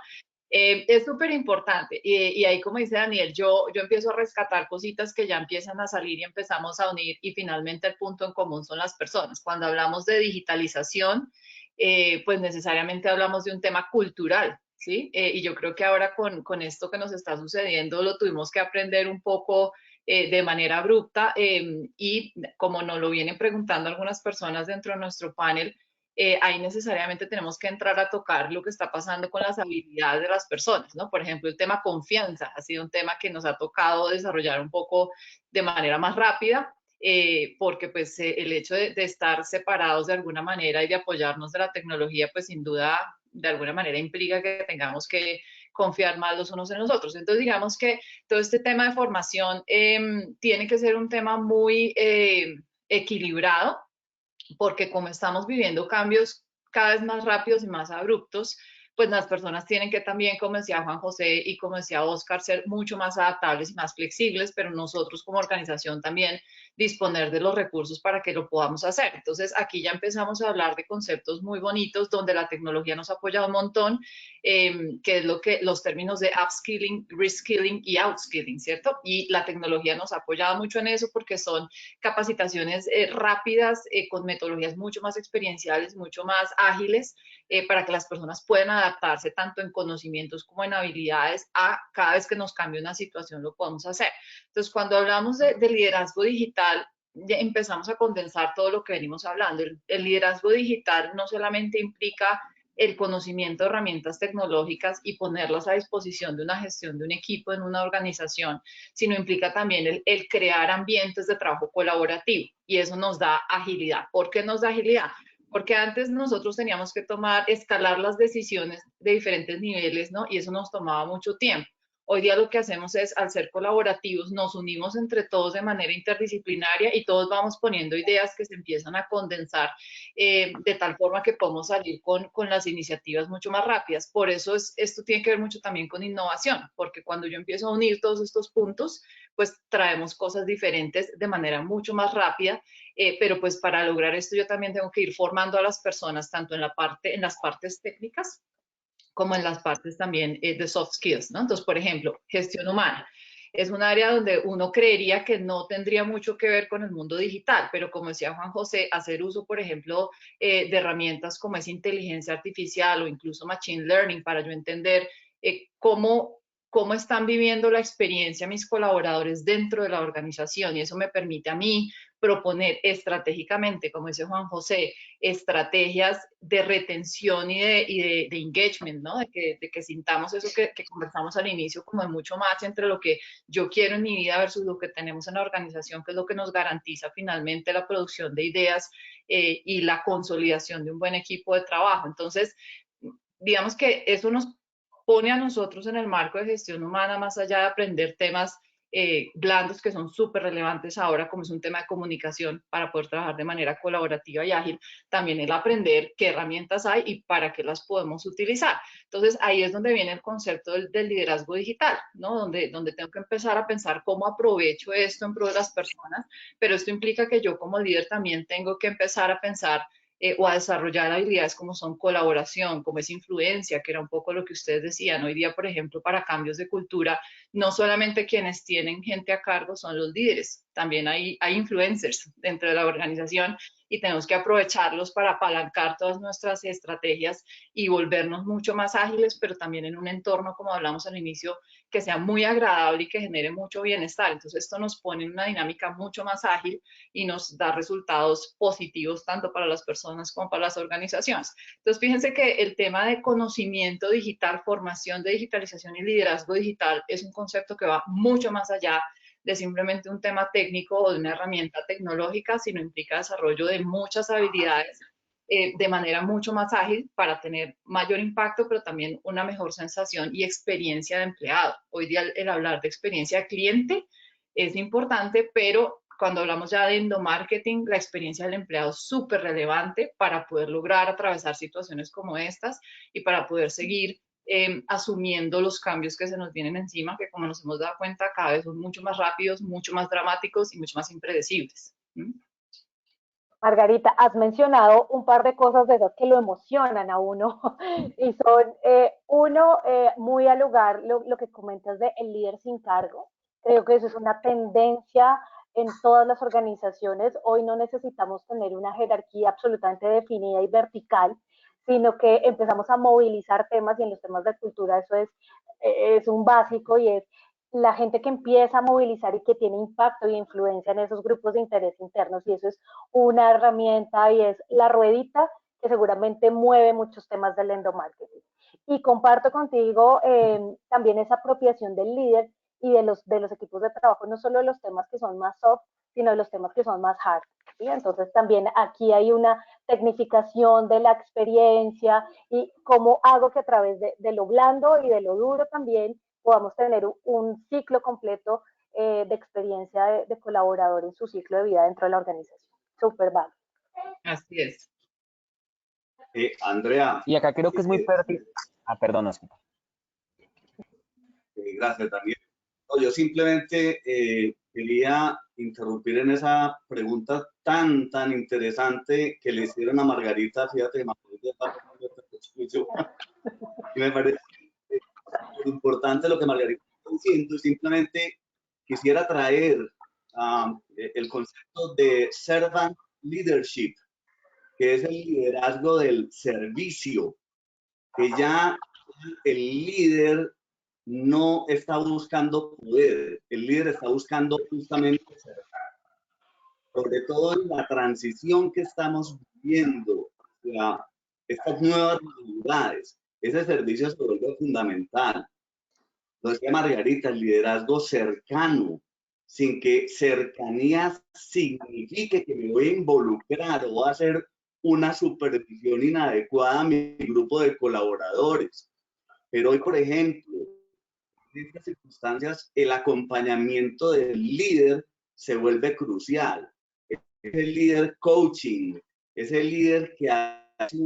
Es súper importante y ahí como dice Daniel, yo empiezo a rescatar cositas que ya empiezan a salir y empezamos a unir y finalmente el punto en común son las personas. Cuando hablamos de digitalización, pues necesariamente hablamos de un tema cultural, ¿sí? Y yo creo que ahora con esto que nos está sucediendo lo tuvimos que aprender un poco de manera abrupta y como nos lo vienen preguntando algunas personas dentro de nuestro panel, ahí necesariamente tenemos que entrar a tocar lo que está pasando con las habilidades de las personas, ¿no? Por ejemplo, el tema confianza ha sido un tema que nos ha tocado desarrollar un poco de manera más rápida, porque pues el hecho de estar separados de alguna manera y de apoyarnos de la tecnología, pues sin duda, de alguna manera implica que tengamos que confiar más los unos en los otros. Entonces, digamos que todo este tema de formación tiene que ser un tema muy equilibrado porque como estamos viviendo cambios cada vez más rápidos y más abruptos, pues las personas tienen que también, como decía Juan José y como decía Oscar, ser mucho más adaptables y más flexibles, pero nosotros como organización también disponer de los recursos para que lo podamos hacer. Entonces, aquí ya empezamos a hablar de conceptos muy bonitos donde la tecnología nos ha apoyado un montón, que es lo que los términos de upskilling, reskilling y outskilling, ¿cierto? Y la tecnología nos ha apoyado mucho en eso porque son capacitaciones rápidas, con metodologías mucho más experienciales, mucho más ágiles, para que las personas puedan adaptarse tanto en conocimientos como en habilidades a cada vez que nos cambie una situación lo podemos hacer. Entonces, cuando hablamos de liderazgo digital, ya empezamos a condensar todo lo que venimos hablando. El liderazgo digital no solamente implica el conocimiento de herramientas tecnológicas y ponerlas a disposición de una gestión de un equipo en una organización, sino implica también el crear ambientes de trabajo colaborativo y eso nos da agilidad. ¿Por qué nos da agilidad? Porque antes nosotros teníamos que escalar las decisiones de diferentes niveles, ¿no? Y eso nos tomaba mucho tiempo. Hoy día lo que hacemos es, al ser colaborativos, nos unimos entre todos de manera interdisciplinaria y todos vamos poniendo ideas que se empiezan a condensar de tal forma que podemos salir con las iniciativas mucho más rápidas. Por eso esto tiene que ver mucho también con innovación, porque cuando yo empiezo a unir todos estos puntos, pues traemos cosas diferentes de manera mucho más rápida, pero pues para lograr esto yo también tengo que ir formando a las personas tanto en las partes técnicas como en las partes también de soft skills, ¿no? Entonces, por ejemplo, gestión humana. Es un área donde uno creería que no tendría mucho que ver con el mundo digital, pero como decía Juan José, hacer uso, por ejemplo, de herramientas como es inteligencia artificial o incluso machine learning para yo entender cómo están viviendo la experiencia mis colaboradores dentro de la organización y eso me permite a mí proponer estratégicamente, como dice Juan José, estrategias de retención y de engagement, ¿no? De que sintamos eso que conversamos al inicio, como de mucho más entre lo que yo quiero en mi vida versus lo que tenemos en la organización, que es lo que nos garantiza finalmente la producción de ideas y la consolidación de un buen equipo de trabajo. Entonces, digamos que eso nos pone a nosotros en el marco de gestión humana, más allá de aprender temas blandos que son súper relevantes ahora, como es un tema de comunicación para poder trabajar de manera colaborativa y ágil, también el aprender qué herramientas hay y para qué las podemos utilizar. Entonces, ahí es donde viene el concepto del liderazgo digital, ¿no? Donde tengo que empezar a pensar cómo aprovecho esto en pro de las personas, pero esto implica que yo como líder también tengo que empezar a pensar o a desarrollar habilidades como son colaboración, como es influencia, que era un poco lo que ustedes decían. Hoy día, por ejemplo, para cambios de cultura, no solamente quienes tienen gente a cargo son los líderes, también hay influencers dentro de la organización y tenemos que aprovecharlos para apalancar todas nuestras estrategias y volvernos mucho más ágiles, pero también en un entorno, como hablamos al inicio, que sea muy agradable y que genere mucho bienestar. Entonces, esto nos pone en una dinámica mucho más ágil y nos da resultados positivos tanto para las personas como para las organizaciones. Entonces, fíjense que el tema de conocimiento digital, formación de digitalización y liderazgo digital es un concepto que va mucho más allá de simplemente un tema técnico o de una herramienta tecnológica, sino implica desarrollo de muchas habilidades de manera mucho más ágil para tener mayor impacto, pero también una mejor sensación y experiencia de empleado. Hoy día el hablar de experiencia de cliente es importante, pero cuando hablamos ya de endomarketing, la experiencia del empleado es súper relevante para poder lograr atravesar situaciones como estas y para poder seguir asumiendo los cambios que se nos vienen encima, que como nos hemos dado cuenta, cada vez son mucho más rápidos, mucho más dramáticos y mucho más impredecibles. Margarita, has mencionado un par de cosas de esas que lo emocionan a uno y son, uno, muy al lugar lo que comentas de el líder sin cargo. Creo que eso es una tendencia en todas las organizaciones. Hoy no necesitamos tener una jerarquía absolutamente definida y vertical, sino que empezamos a movilizar temas y en los temas de cultura eso es un básico y es la gente que empieza a movilizar y que tiene impacto y influencia en esos grupos de interés internos y eso es una herramienta y es la ruedita que seguramente mueve muchos temas del endomarketing. Y comparto contigo también esa apropiación del líder y de los equipos de trabajo, no solo de los temas que son más soft, sino de los temas que son más hard. ¿Sí? Entonces también aquí hay una tecnificación de la experiencia y cómo hago que a través de lo blando y de lo duro también podamos tener un ciclo completo de experiencia de colaborador en su ciclo de vida dentro de la organización. Súper válido. Así es. Andrea. Y acá creo que es muy pertinente. Ah, perdón, Oscar. Gracias, Daniel. No, yo simplemente quería interrumpir en esa pregunta tan interesante que le hicieron a Margarita. Fíjate, y me parece importante lo que Margarita está diciendo. Simplemente quisiera traer el concepto de servant leadership, que es el liderazgo del servicio, que ya el líder no está buscando poder, el líder está buscando justamente servir. Sobre todo en la transición que estamos viviendo, estas nuevas realidades, ese servicio se vuelve fundamental. Lo decía Margarita, el liderazgo cercano, sin que cercanía signifique que me voy a involucrar o a hacer una supervisión inadecuada a mi grupo de colaboradores. Pero hoy, por ejemplo, en estas circunstancias, el acompañamiento del líder se vuelve crucial. Es el líder coaching, es el líder que hace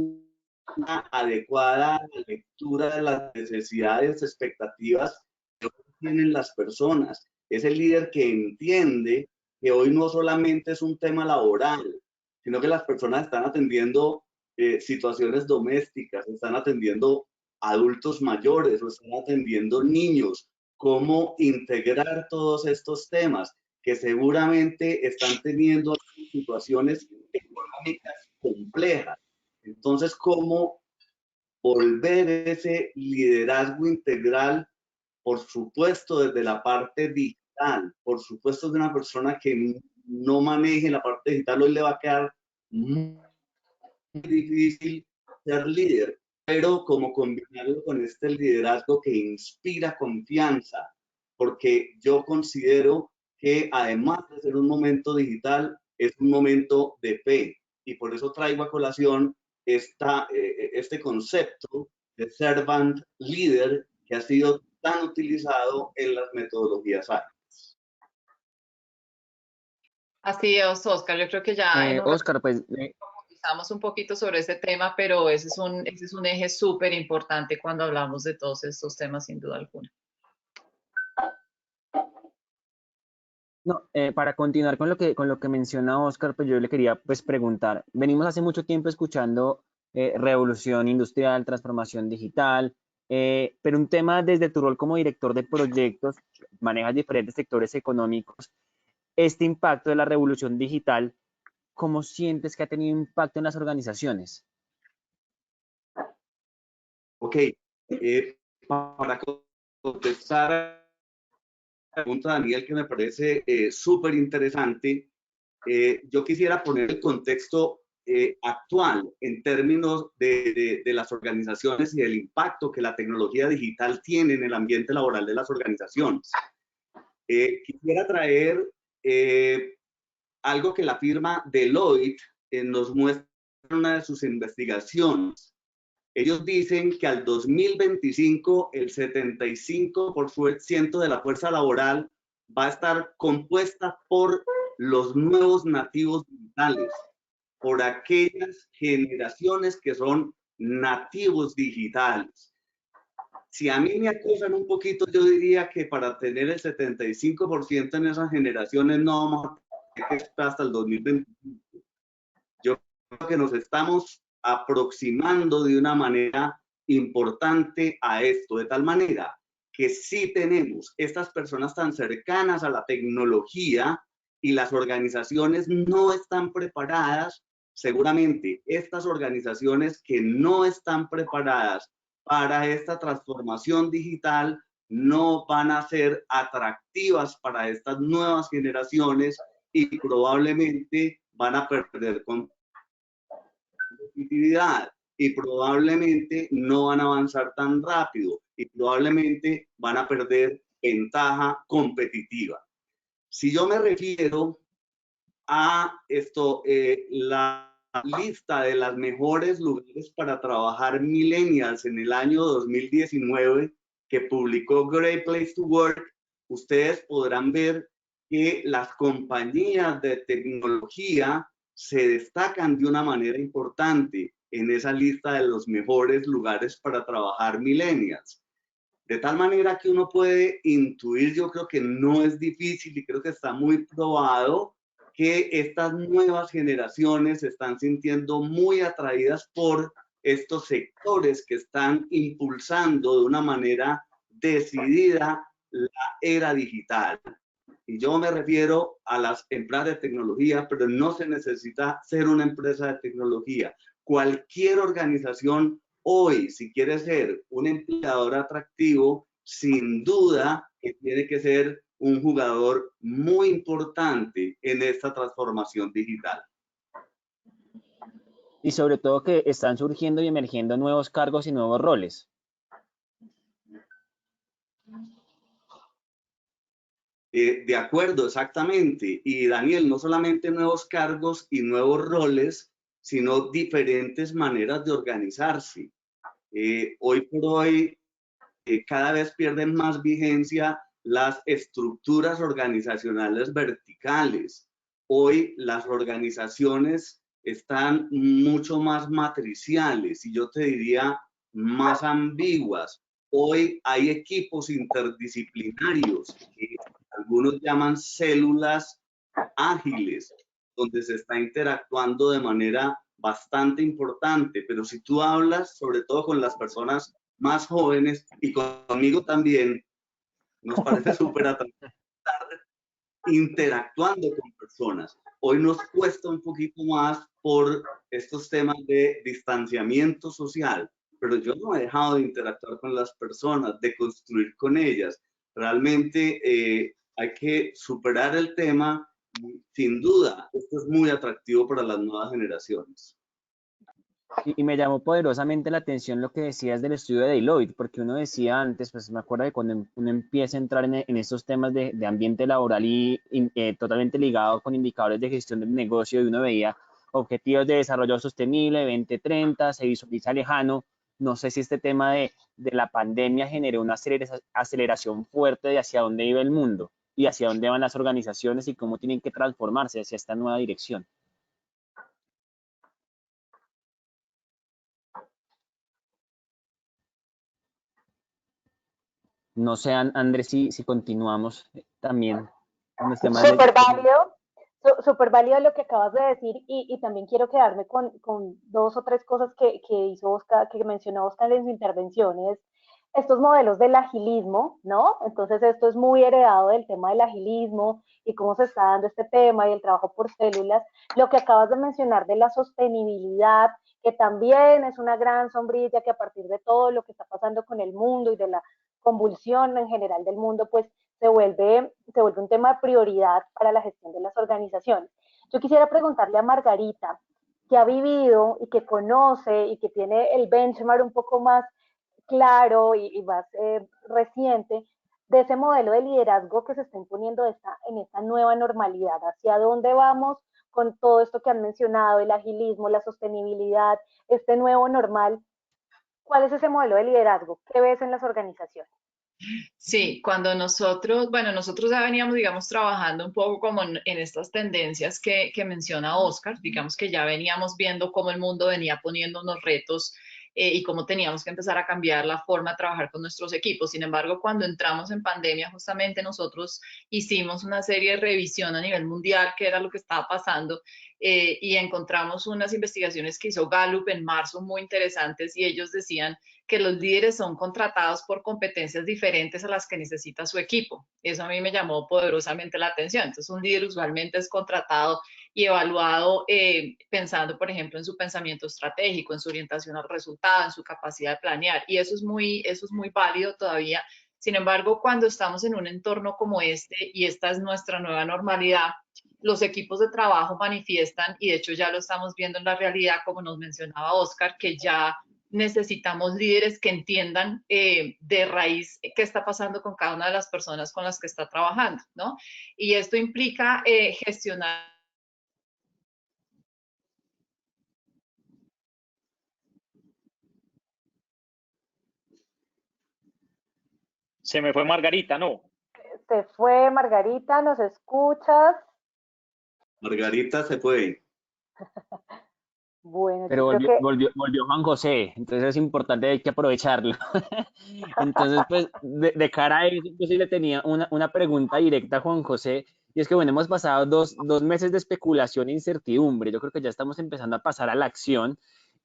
una adecuada lectura de las necesidades, expectativas que tienen las personas. Es el líder que entiende que hoy no solamente es un tema laboral, sino que las personas están atendiendo situaciones domésticas, están atendiendo adultos mayores o están atendiendo niños. Cómo integrar todos estos temas que seguramente están teniendo situaciones económicas complejas. Entonces, cómo volver ese liderazgo integral, por supuesto, desde la parte digital, por supuesto, de una persona que no maneje la parte digital, hoy le va a quedar muy difícil ser líder, pero como combinarlo con este liderazgo que inspira confianza, porque yo considero que además de ser un momento digital, es un momento de fe, y por eso traigo a colación este concepto de servant leader que ha sido tan utilizado en las metodologías ágiles. Así es, Oscar. Yo creo que ya en Oscar, pues profundizamos un poquito sobre ese tema, pero ese es un eje súper importante cuando hablamos de todos estos temas, sin duda alguna. no, para continuar con lo que menciona Oscar, pues yo le quería pues preguntar, venimos hace mucho tiempo escuchando revolución industrial, transformación digital, pero un tema desde tu rol como director de proyectos, manejas diferentes sectores económicos, este impacto de la revolución digital, ¿cómo sientes que ha tenido impacto en las organizaciones? Ok, para contestar a la pregunta de Daniel, que me parece súper interesante, yo quisiera poner el contexto actual en términos de las organizaciones y del impacto que la tecnología digital tiene en el ambiente laboral de las organizaciones. Quisiera traer algo que la firma Deloitte nos muestra una de sus investigaciones. Ellos dicen que al 2025 el 75% de la fuerza laboral va a estar compuesta por los nuevos nativos digitales, por aquellas generaciones que son nativos digitales. Si a mí me acusan un poquito, yo diría que para tener el 75% en esas generaciones no vamos a tener que esperar hasta el 2025. Yo creo que nos estamos aproximando de una manera importante a esto, de tal manera que sí tenemos estas personas tan cercanas a la tecnología y las organizaciones no están preparadas. Seguramente estas organizaciones que no están preparadas para esta transformación digital no van a ser atractivas para estas nuevas generaciones y probablemente van a perder competitividad y probablemente no van a avanzar tan rápido y probablemente van a perder ventaja competitiva. Si yo me refiero a esto, la lista de las mejores lugares para trabajar millennials en el año 2019 que publicó Great Place to Work, ustedes podrán ver que las compañías de tecnología se destacan de una manera importante en esa lista de los mejores lugares para trabajar millennials. De tal manera que uno puede intuir, yo creo que no es difícil y creo que está muy probado que estas nuevas generaciones se están sintiendo muy atraídas por estos sectores que están impulsando de una manera decidida la era digital. Y yo me refiero a las empresas de tecnología, pero no se necesita ser una empresa de tecnología. Cualquier organización hoy, si quiere ser un empleador atractivo, sin duda que tiene que ser un jugador muy importante en esta transformación digital. Y sobre todo que están surgiendo y emergiendo nuevos cargos y nuevos roles. De acuerdo, exactamente. Y Daniel, no solamente nuevos cargos y nuevos roles, sino diferentes maneras de organizarse. Hoy por hoy, cada vez pierden más vigencia las estructuras organizacionales verticales. Hoy las organizaciones están mucho más matriciales y yo te diría más ambiguas. Hoy hay equipos interdisciplinarios que algunos llaman células ágiles, donde se está interactuando de manera bastante importante, pero si tú hablas sobre todo con las personas más jóvenes y conmigo también, nos parece súper atractivo estar interactuando con personas. Hoy nos cuesta un poquito más por estos temas de distanciamiento social, pero yo no he dejado de interactuar con las personas, de construir con ellas. Realmente hay que superar el tema. Sin duda, esto es muy atractivo para las nuevas generaciones. Y me llamó poderosamente la atención lo que decías del estudio de Deloitte, porque uno decía antes, pues me acuerdo de cuando uno empieza a entrar en estos temas de ambiente laboral y totalmente ligado con indicadores de gestión del negocio, y uno veía objetivos de desarrollo sostenible 2030, se visualiza lejano. No sé si este tema de la pandemia generó una aceleración fuerte de hacia dónde iba el mundo y hacia dónde van las organizaciones y cómo tienen que transformarse hacia esta nueva dirección. No sé, Andrés, si continuamos también con los temas de... Súper válido lo que acabas de decir y también quiero quedarme con dos o tres cosas que hizo Oscar, que mencionó Oscar en su intervención, es estos modelos del agilismo, ¿no? Entonces esto es muy heredado del tema del agilismo y cómo se está dando este tema y el trabajo por células. Lo que acabas de mencionar de la sostenibilidad, que también es una gran sombrilla que a partir de todo lo que está pasando con el mundo y de la convulsión en general del mundo, pues se vuelve un tema de prioridad para la gestión de las organizaciones. Yo quisiera preguntarle a Margarita, que ha vivido y que conoce y que tiene el benchmark un poco más claro y más reciente de ese modelo de liderazgo que se está imponiendo en esta nueva normalidad. ¿Hacia dónde vamos con todo esto que han mencionado, el agilismo, la sostenibilidad, este nuevo normal, ¿cuál es ese modelo de liderazgo? ¿Qué ves en las organizaciones? Sí, cuando nosotros, bueno, nosotros ya veníamos, digamos, trabajando un poco como en estas tendencias que menciona Oscar, digamos que ya veníamos viendo cómo el mundo venía poniendo unos retos y cómo teníamos que empezar a cambiar la forma de trabajar con nuestros equipos. Sin embargo, cuando entramos en pandemia, justamente nosotros hicimos una serie de revisión a nivel mundial, qué era lo que estaba pasando, y encontramos unas investigaciones que hizo Gallup en marzo muy interesantes y ellos decían que los líderes son contratados por competencias diferentes a las que necesita su equipo. Eso a mí me llamó poderosamente la atención. Entonces, un líder usualmente es contratado y evaluado pensando, por ejemplo, en su pensamiento estratégico, en su orientación al resultado, en su capacidad de planear. Y eso es muy válido todavía. Sin embargo, cuando estamos en un entorno como este, y esta es nuestra nueva normalidad, los equipos de trabajo manifiestan, y de hecho ya lo estamos viendo en la realidad, como nos mencionaba Oscar, que ya necesitamos líderes que entiendan de raíz qué está pasando con cada una de las personas con las que está trabajando, ¿no? Y esto implica gestionar. Se me fue Margarita, ¿no? Se fue Margarita, ¿nos escuchas? Margarita se fue. Bueno, yo Pero creo que volvió Juan José, entonces es importante, hay que aprovecharlo. Entonces, pues, de cara a eso, yo sí le tenía una pregunta directa a Juan José, y es que, bueno, hemos pasado dos meses de especulación e incertidumbre, yo creo que ya estamos empezando a pasar a la acción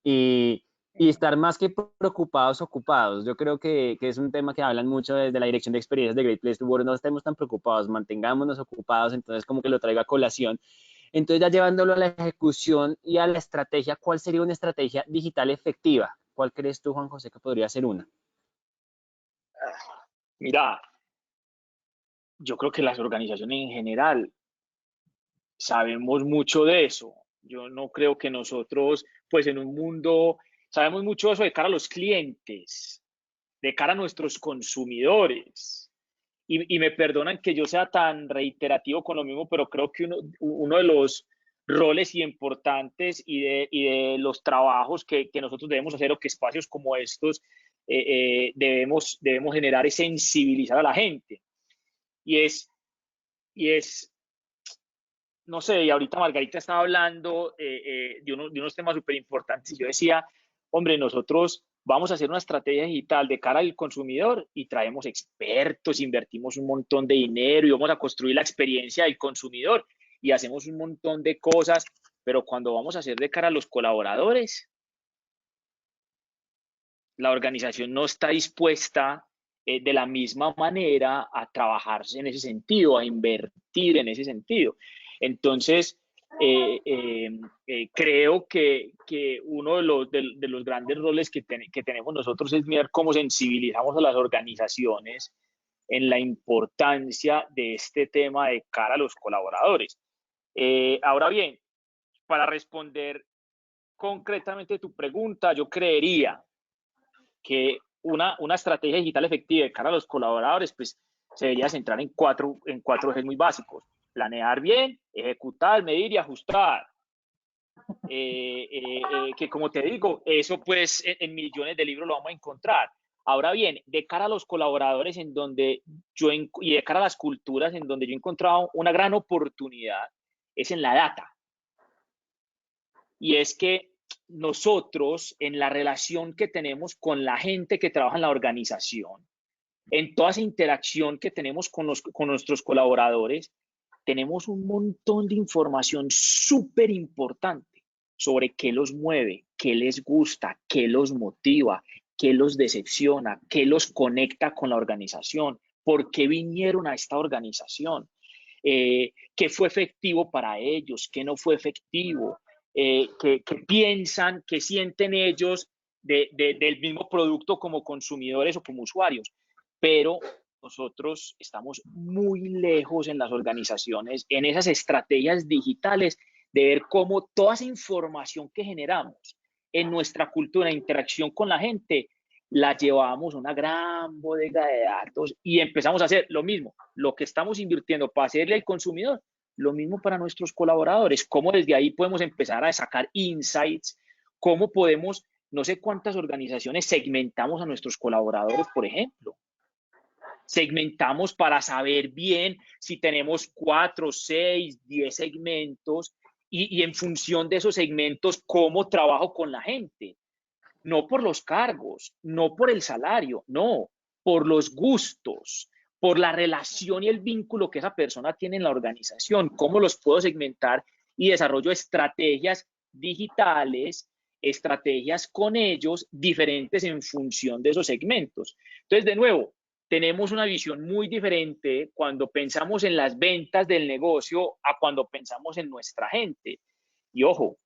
y estar más que preocupados, ocupados. Yo creo que es un tema que hablan mucho desde la dirección de experiencias de Great Place to Work, no estemos tan preocupados, mantengámonos ocupados, entonces como que lo traigo a colación. Entonces, ya llevándolo a la ejecución y a la estrategia, ¿cuál sería una estrategia digital efectiva? ¿Cuál crees tú, Juan José, que podría ser una? Mira, yo creo que las organizaciones en general sabemos mucho de eso. Yo no creo que nosotros, pues en un mundo, sabemos mucho de eso de cara a los clientes, de cara a nuestros consumidores. Y me perdonan que yo sea tan reiterativo con lo mismo, pero creo que uno de los roles importantes y de los trabajos que nosotros debemos hacer o que espacios como estos debemos generar es sensibilizar a la gente. Y es, y es no sé, y ahorita Margarita estaba hablando de unos temas súper importantes y yo decía, hombre, nosotros vamos a hacer una estrategia digital de cara al consumidor y traemos expertos, invertimos un montón de dinero y vamos a construir la experiencia del consumidor y hacemos un montón de cosas, pero cuando vamos a hacer de cara a los colaboradores, la organización no está dispuesta de la misma manera a trabajar en ese sentido, a invertir en ese sentido. Entonces, creo que uno de los grandes roles que tenemos nosotros es mirar cómo sensibilizamos a las organizaciones en la importancia de este tema de cara a los colaboradores. Ahora bien, para responder concretamente tu pregunta, yo creería que una estrategia digital efectiva de cara a los colaboradores, pues se debería centrar en cuatro ejes muy básicos. Planear bien, ejecutar, medir y ajustar. Que como te digo, eso pues en millones de libros lo vamos a encontrar. Ahora bien, de cara a los colaboradores y de cara a las culturas en donde yo he encontrado una gran oportunidad es en la data. Y es que nosotros, en la relación que tenemos con la gente que trabaja en la organización, en toda esa interacción que tenemos con nuestros colaboradores, tenemos un montón de información súper importante sobre qué los mueve, qué les gusta, qué los motiva, qué los decepciona, qué los conecta con la organización, por qué vinieron a esta organización, qué fue efectivo para ellos, qué no fue efectivo, qué piensan, qué sienten ellos del mismo producto como consumidores o como usuarios. Pero nosotros estamos muy lejos en las organizaciones, en esas estrategias digitales, de ver cómo toda esa información que generamos en nuestra cultura de interacción con la gente, la llevamos a una gran bodega de datos y empezamos a hacer lo mismo, lo que estamos invirtiendo para hacerle al consumidor, lo mismo para nuestros colaboradores, cómo desde ahí podemos empezar a sacar insights, cómo podemos, no sé cuántas organizaciones segmentamos a nuestros colaboradores, por ejemplo. Segmentamos para saber bien si tenemos 4, 6, 10 segmentos y en función de esos segmentos, cómo trabajo con la gente. No por los cargos, no por el salario, no, por los gustos, por la relación y el vínculo que esa persona tiene en la organización, cómo los puedo segmentar y desarrollo estrategias digitales, estrategias con ellos diferentes en función de esos segmentos. Entonces, de nuevo, tenemos una visión muy diferente cuando pensamos en las ventas del negocio a cuando pensamos en nuestra gente. Y ojo,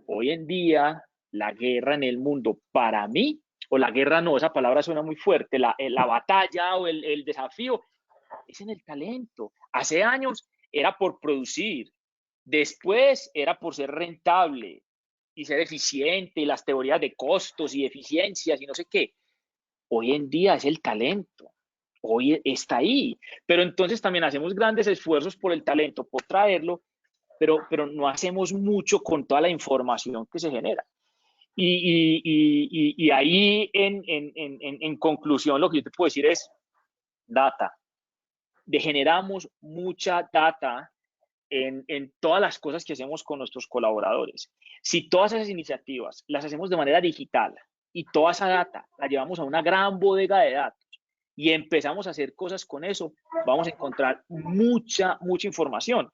hoy en día la guerra en el mundo, para mí, o la guerra no, esa palabra suena muy fuerte, la batalla o el desafío es en el talento. Hace años era por producir, después era por ser rentable y ser eficiente y las teorías de costos y eficiencias y no sé qué. Hoy en día es el talento. Hoy está ahí, pero entonces también hacemos grandes esfuerzos por el talento, por traerlo, pero no hacemos mucho con toda la información que se genera. Y ahí, en conclusión, lo que yo te puedo decir es data. Generamos mucha data en todas las cosas que hacemos con nuestros colaboradores. Si todas esas iniciativas las hacemos de manera digital y toda esa data la llevamos a una gran bodega de datos y empezamos a hacer cosas con eso, vamos a encontrar mucha información.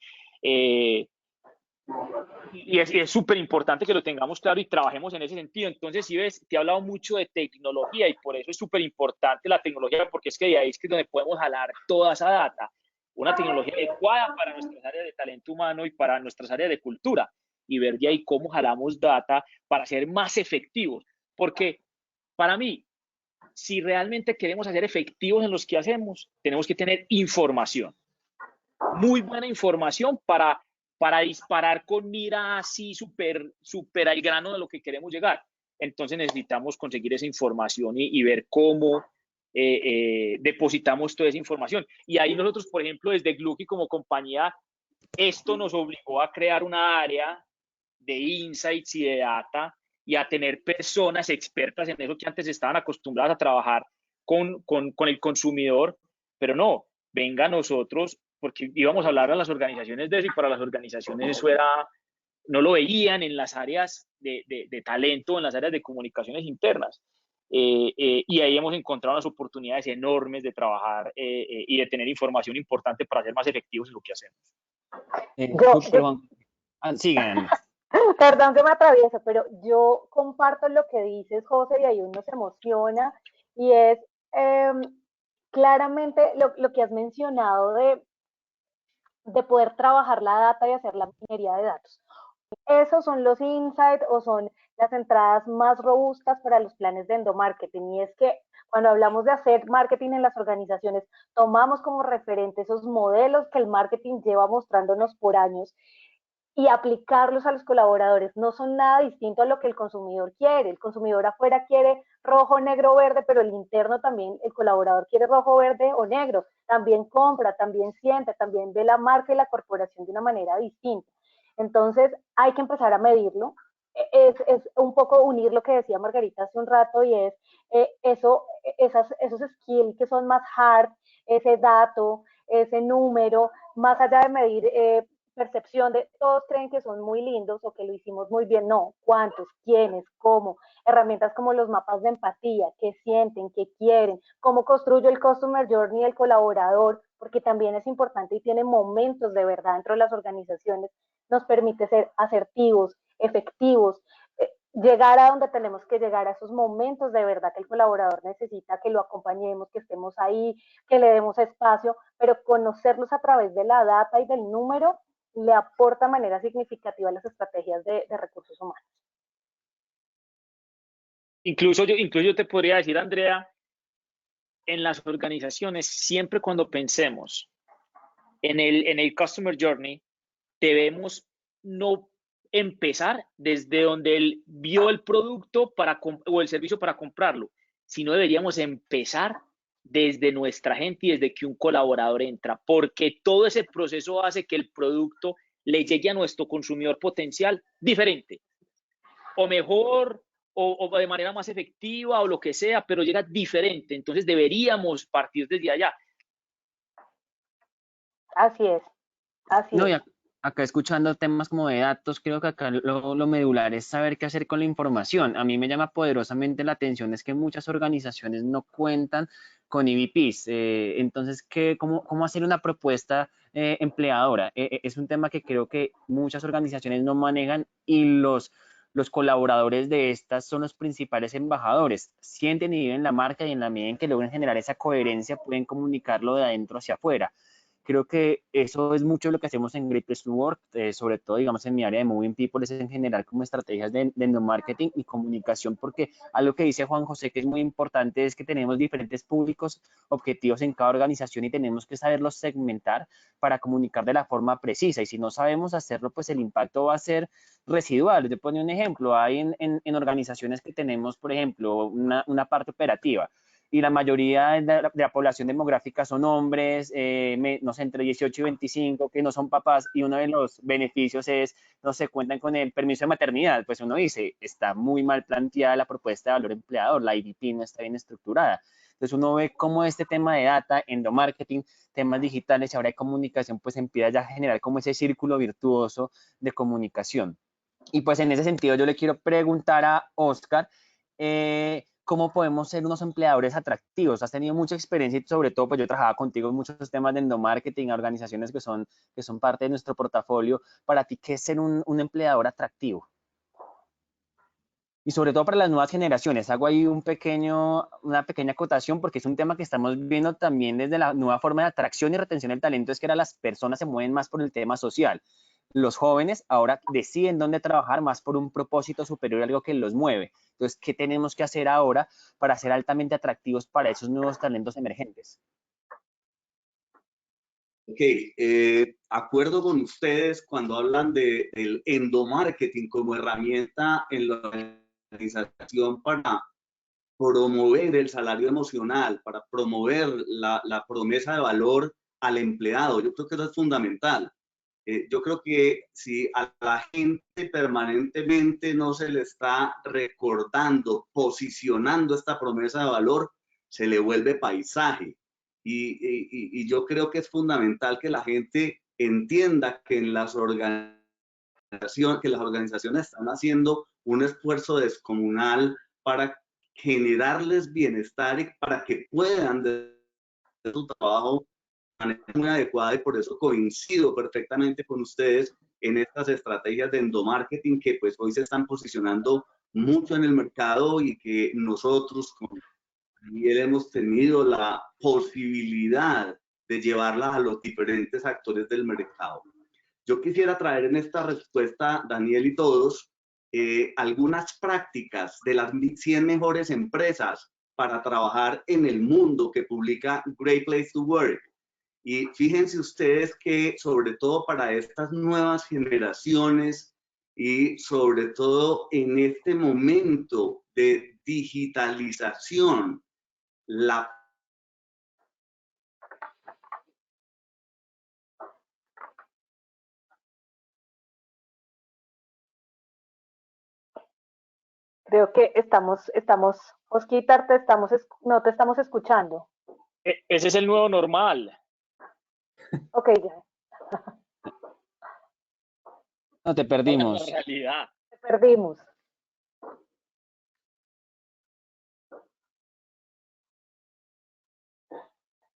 Y es súper importante que lo tengamos claro y trabajemos en ese sentido. Entonces, si ves, te he hablado mucho de tecnología y por eso es súper importante la tecnología, porque es que de ahí es que donde podemos jalar toda esa data. Una tecnología adecuada para nuestras áreas de talento humano y para nuestras áreas de cultura. Y ver de ahí cómo jalamos data para ser más efectivos. Porque para mí, si realmente queremos ser efectivos en los que hacemos, tenemos que tener información. Muy buena información para disparar con mira así súper al grano de lo que queremos llegar. Entonces necesitamos conseguir esa información y ver cómo depositamos toda esa información. Y ahí nosotros, por ejemplo, desde Glucky como compañía, esto nos obligó a crear una área de insights y de data y a tener personas expertas en eso que antes estaban acostumbradas a trabajar con el consumidor, pero no, venga a nosotros, porque íbamos a hablar a las organizaciones de eso y para las organizaciones eso era, no lo veían en las áreas de talento, en las áreas de comunicaciones internas. Y ahí hemos encontrado unas oportunidades enormes de trabajar y de tener información importante para ser más efectivos en lo que hacemos. Sigan. Perdón que me atravieso, pero yo comparto lo que dices, José, y ahí uno se emociona, y es claramente lo que has mencionado de poder trabajar la data y hacer la minería de datos. Esos son los insights o son las entradas más robustas para los planes de endomarketing, y es que cuando hablamos de hacer marketing en las organizaciones, tomamos como referente esos modelos que el marketing lleva mostrándonos por años y aplicarlos a los colaboradores. No son nada distinto a lo que el consumidor quiere. El consumidor afuera quiere rojo, negro, verde, pero el interno también, el colaborador quiere rojo, verde o negro. También compra, también siente, también ve la marca y la corporación de una manera distinta. Entonces hay que empezar a medirlo. Es un poco unir lo que decía Margarita hace un rato, y es esos skills que son más hard, ese dato, ese número, más allá de medir percepción de todos creen que son muy lindos o que lo hicimos muy bien. No, cuántos, quiénes, cómo, herramientas como los mapas de empatía, qué sienten, qué quieren, cómo construyo el customer journey del colaborador, porque también es importante y tiene momentos de verdad dentro de las organizaciones, nos permite ser asertivos, efectivos, llegar a donde tenemos que llegar, a esos momentos de verdad que el colaborador necesita, que lo acompañemos, que estemos ahí, que le demos espacio, pero conocerlos a través de la data y del número le aporta de manera significativa a las estrategias de recursos humanos. Incluso yo te podría decir, Andrea, en las organizaciones, siempre cuando pensemos en el Customer Journey, debemos no empezar desde donde él vio el producto o el servicio para comprarlo, sino deberíamos empezar desde nuestra gente y desde que un colaborador entra, porque todo ese proceso hace que el producto le llegue a nuestro consumidor potencial diferente, o mejor, o de manera más efectiva, o lo que sea, pero llega diferente. Entonces deberíamos partir desde allá. Así es, así No, es. acá escuchando temas como de datos, creo que acá lo medular es saber qué hacer con la información. A mí me llama poderosamente la atención es que muchas organizaciones no cuentan con EVPs. Entonces, ¿cómo hacer una propuesta empleadora? Es un tema que creo que muchas organizaciones no manejan y los colaboradores de estas son los principales embajadores. Sienten y viven la marca y en la medida en que logren generar esa coherencia pueden comunicarlo de adentro hacia afuera. Creo que eso es mucho lo que hacemos en Great Place to Work, sobre todo, digamos, en mi área de Moving People, es en general como estrategias de endomarketing y comunicación, porque algo que dice Juan José que es muy importante es que tenemos diferentes públicos objetivos en cada organización y tenemos que saberlos segmentar para comunicar de la forma precisa. Y si no sabemos hacerlo, pues el impacto va a ser residual. Yo pongo un ejemplo, hay en organizaciones que tenemos, por ejemplo, una parte operativa y la mayoría de la población demográfica son hombres, no sé, entre 18 y 25, que no son papás, y uno de los beneficios es, no se cuentan con el permiso de maternidad, pues uno dice, está muy mal planteada la propuesta de valor empleador, la IDP no está bien estructurada. Entonces uno ve cómo este tema de data, endomarketing, temas digitales y ahora de comunicación, pues empieza ya a generar como ese círculo virtuoso de comunicación. Y pues en ese sentido yo le quiero preguntar a Oscar, ¿cómo podemos ser unos empleadores atractivos? Has tenido mucha experiencia y sobre todo pues yo trabajaba contigo en muchos temas de endomarketing, organizaciones que son parte de nuestro portafolio. Para ti, ¿qué es ser un empleador atractivo? Y sobre todo para las nuevas generaciones, hago ahí una pequeña acotación porque es un tema que estamos viendo también desde la nueva forma de atracción y retención del talento, es que ahora las personas se mueven más por el tema social. Los jóvenes ahora deciden dónde trabajar más por un propósito superior, algo que los mueve. Entonces, ¿qué tenemos que hacer ahora para ser altamente atractivos para esos nuevos talentos emergentes? Ok, acuerdo con ustedes cuando hablan del endomarketing como herramienta en la organización para promover el salario emocional, para promover la promesa de valor al empleado. Yo creo que eso es fundamental. Yo creo que si a la gente permanentemente no se le está recordando, posicionando esta promesa de valor, se le vuelve paisaje. Y yo creo que es fundamental que la gente entienda que en las organizaciones están haciendo un esfuerzo descomunal para generarles bienestar y para que puedan de su trabajo de manera muy adecuada, y por eso coincido perfectamente con ustedes en estas estrategias de endomarketing que pues hoy se están posicionando mucho en el mercado y que nosotros con Miguel hemos tenido la posibilidad de llevarlas a los diferentes actores del mercado. Yo quisiera traer en esta respuesta, Daniel y todos, algunas prácticas de las 100 mejores empresas para trabajar en el mundo que publica Great Place to Work. Y fíjense ustedes que sobre todo para estas nuevas generaciones y sobre todo en este momento de digitalización, la Creo que Osquitar, no te estamos escuchando. Ese es el nuevo normal. Ok, ya. No, te perdimos. La realidad. Te perdimos.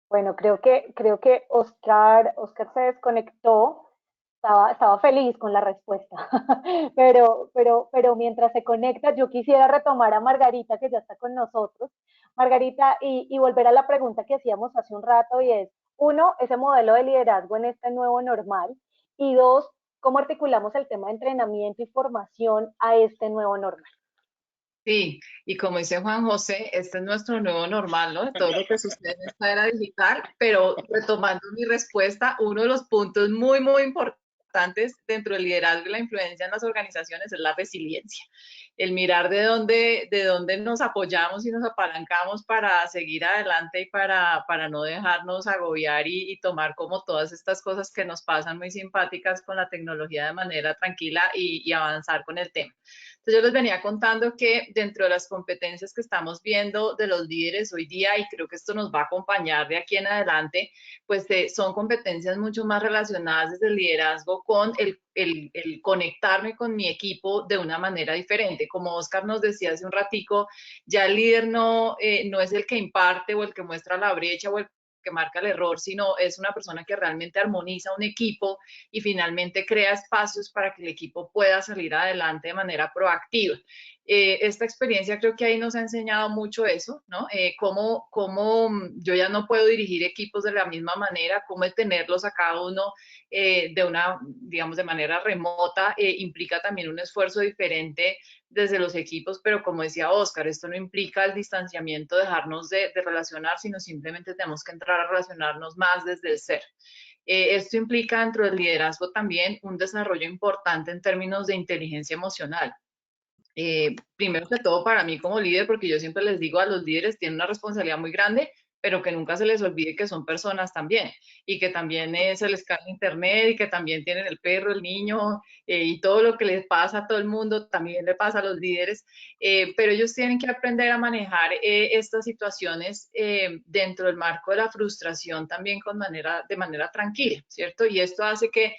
Bueno, creo que Oscar se desconectó. Estaba feliz con la respuesta, pero mientras se conecta, yo quisiera retomar a Margarita, que ya está con nosotros. Margarita, y volver a la pregunta que hacíamos hace un rato, y es, uno, ese modelo de liderazgo en este nuevo normal, y dos, cómo articulamos el tema de entrenamiento y formación a este nuevo normal. Sí, y como dice Juan José, este es nuestro nuevo normal, ¿no? Todo lo que sucede en esta era digital, pero retomando mi respuesta, uno de los puntos muy importantes dentro del liderazgo y la influencia en las organizaciones es la resiliencia. el mirar de dónde nos apoyamos y nos apalancamos para seguir adelante y para no dejarnos agobiar y tomar como todas estas cosas que nos pasan muy simpáticas con la tecnología de manera tranquila y avanzar con el tema. Entonces yo les venía contando que dentro de las competencias que estamos viendo de los líderes hoy día, y creo que esto nos va a acompañar de aquí en adelante, pues son competencias mucho más relacionadas desde el liderazgo con el conectarme con mi equipo de una manera diferente. Como Oscar nos decía hace un ratico, ya el líder no es el que imparte o el que muestra la brecha o el que marca el error, sino es una persona que realmente armoniza un equipo y finalmente crea espacios para que el equipo pueda salir adelante de manera proactiva. Esta experiencia creo que ahí nos ha enseñado mucho eso, ¿no? Cómo yo ya no puedo dirigir equipos de la misma manera, cómo el tenerlos a cada uno digamos, de manera remota, implica también un esfuerzo diferente desde los equipos, pero como decía Oscar, esto no implica el distanciamiento, dejarnos de relacionar, sino simplemente tenemos que entrar a relacionarnos más desde el ser. Esto implica dentro del liderazgo también un desarrollo importante en términos de inteligencia emocional. Primero que todo para mí como líder, porque yo siempre les digo a los líderes, tienen una responsabilidad muy grande, pero que nunca se les olvide que son personas también, y que también se les cae internet, y que también tienen el perro, el niño, y todo lo que les pasa a todo el mundo, también le pasa a los líderes, pero ellos tienen que aprender a manejar estas situaciones dentro del marco de la frustración también de manera tranquila, ¿cierto? Y esto hace que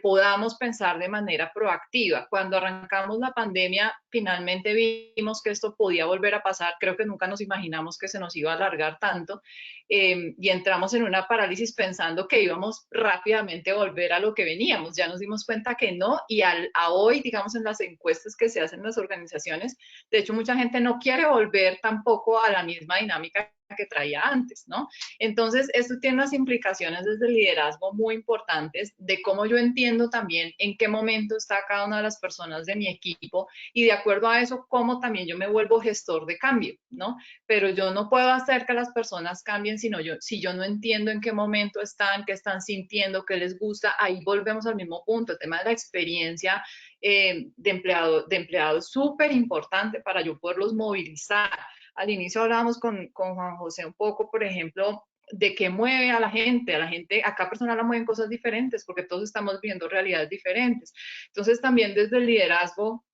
podamos pensar de manera proactiva. Cuando arrancamos la pandemia, finalmente vimos que esto podía volver a pasar. Creo que nunca nos imaginamos que se nos iba a alargar tanto y entramos en una parálisis pensando que íbamos rápidamente a volver a lo que veníamos. Ya nos dimos cuenta que no y a hoy, digamos, en las encuestas que se hacen en las organizaciones, de hecho, mucha gente no quiere volver tampoco a la misma dinámica que traía antes, ¿no? Entonces, esto tiene unas implicaciones desde el liderazgo muy importantes de cómo yo entiendo también en qué momento está cada una de las personas de mi equipo y de acuerdo a eso, cómo también yo me vuelvo gestor de cambio, ¿no? Pero yo no puedo hacer que las personas cambien si yo no entiendo en qué momento están, qué están sintiendo, qué les gusta, ahí volvemos al mismo punto, el tema de la experiencia de empleado es súper importante para yo poderlos movilizar. Al inicio hablábamos con Juan José un poco, por ejemplo, de qué mueve a la gente, a cada persona la mueven cosas diferentes, porque todos estamos viendo realidades diferentes. Entonces, también desde el liderazgo,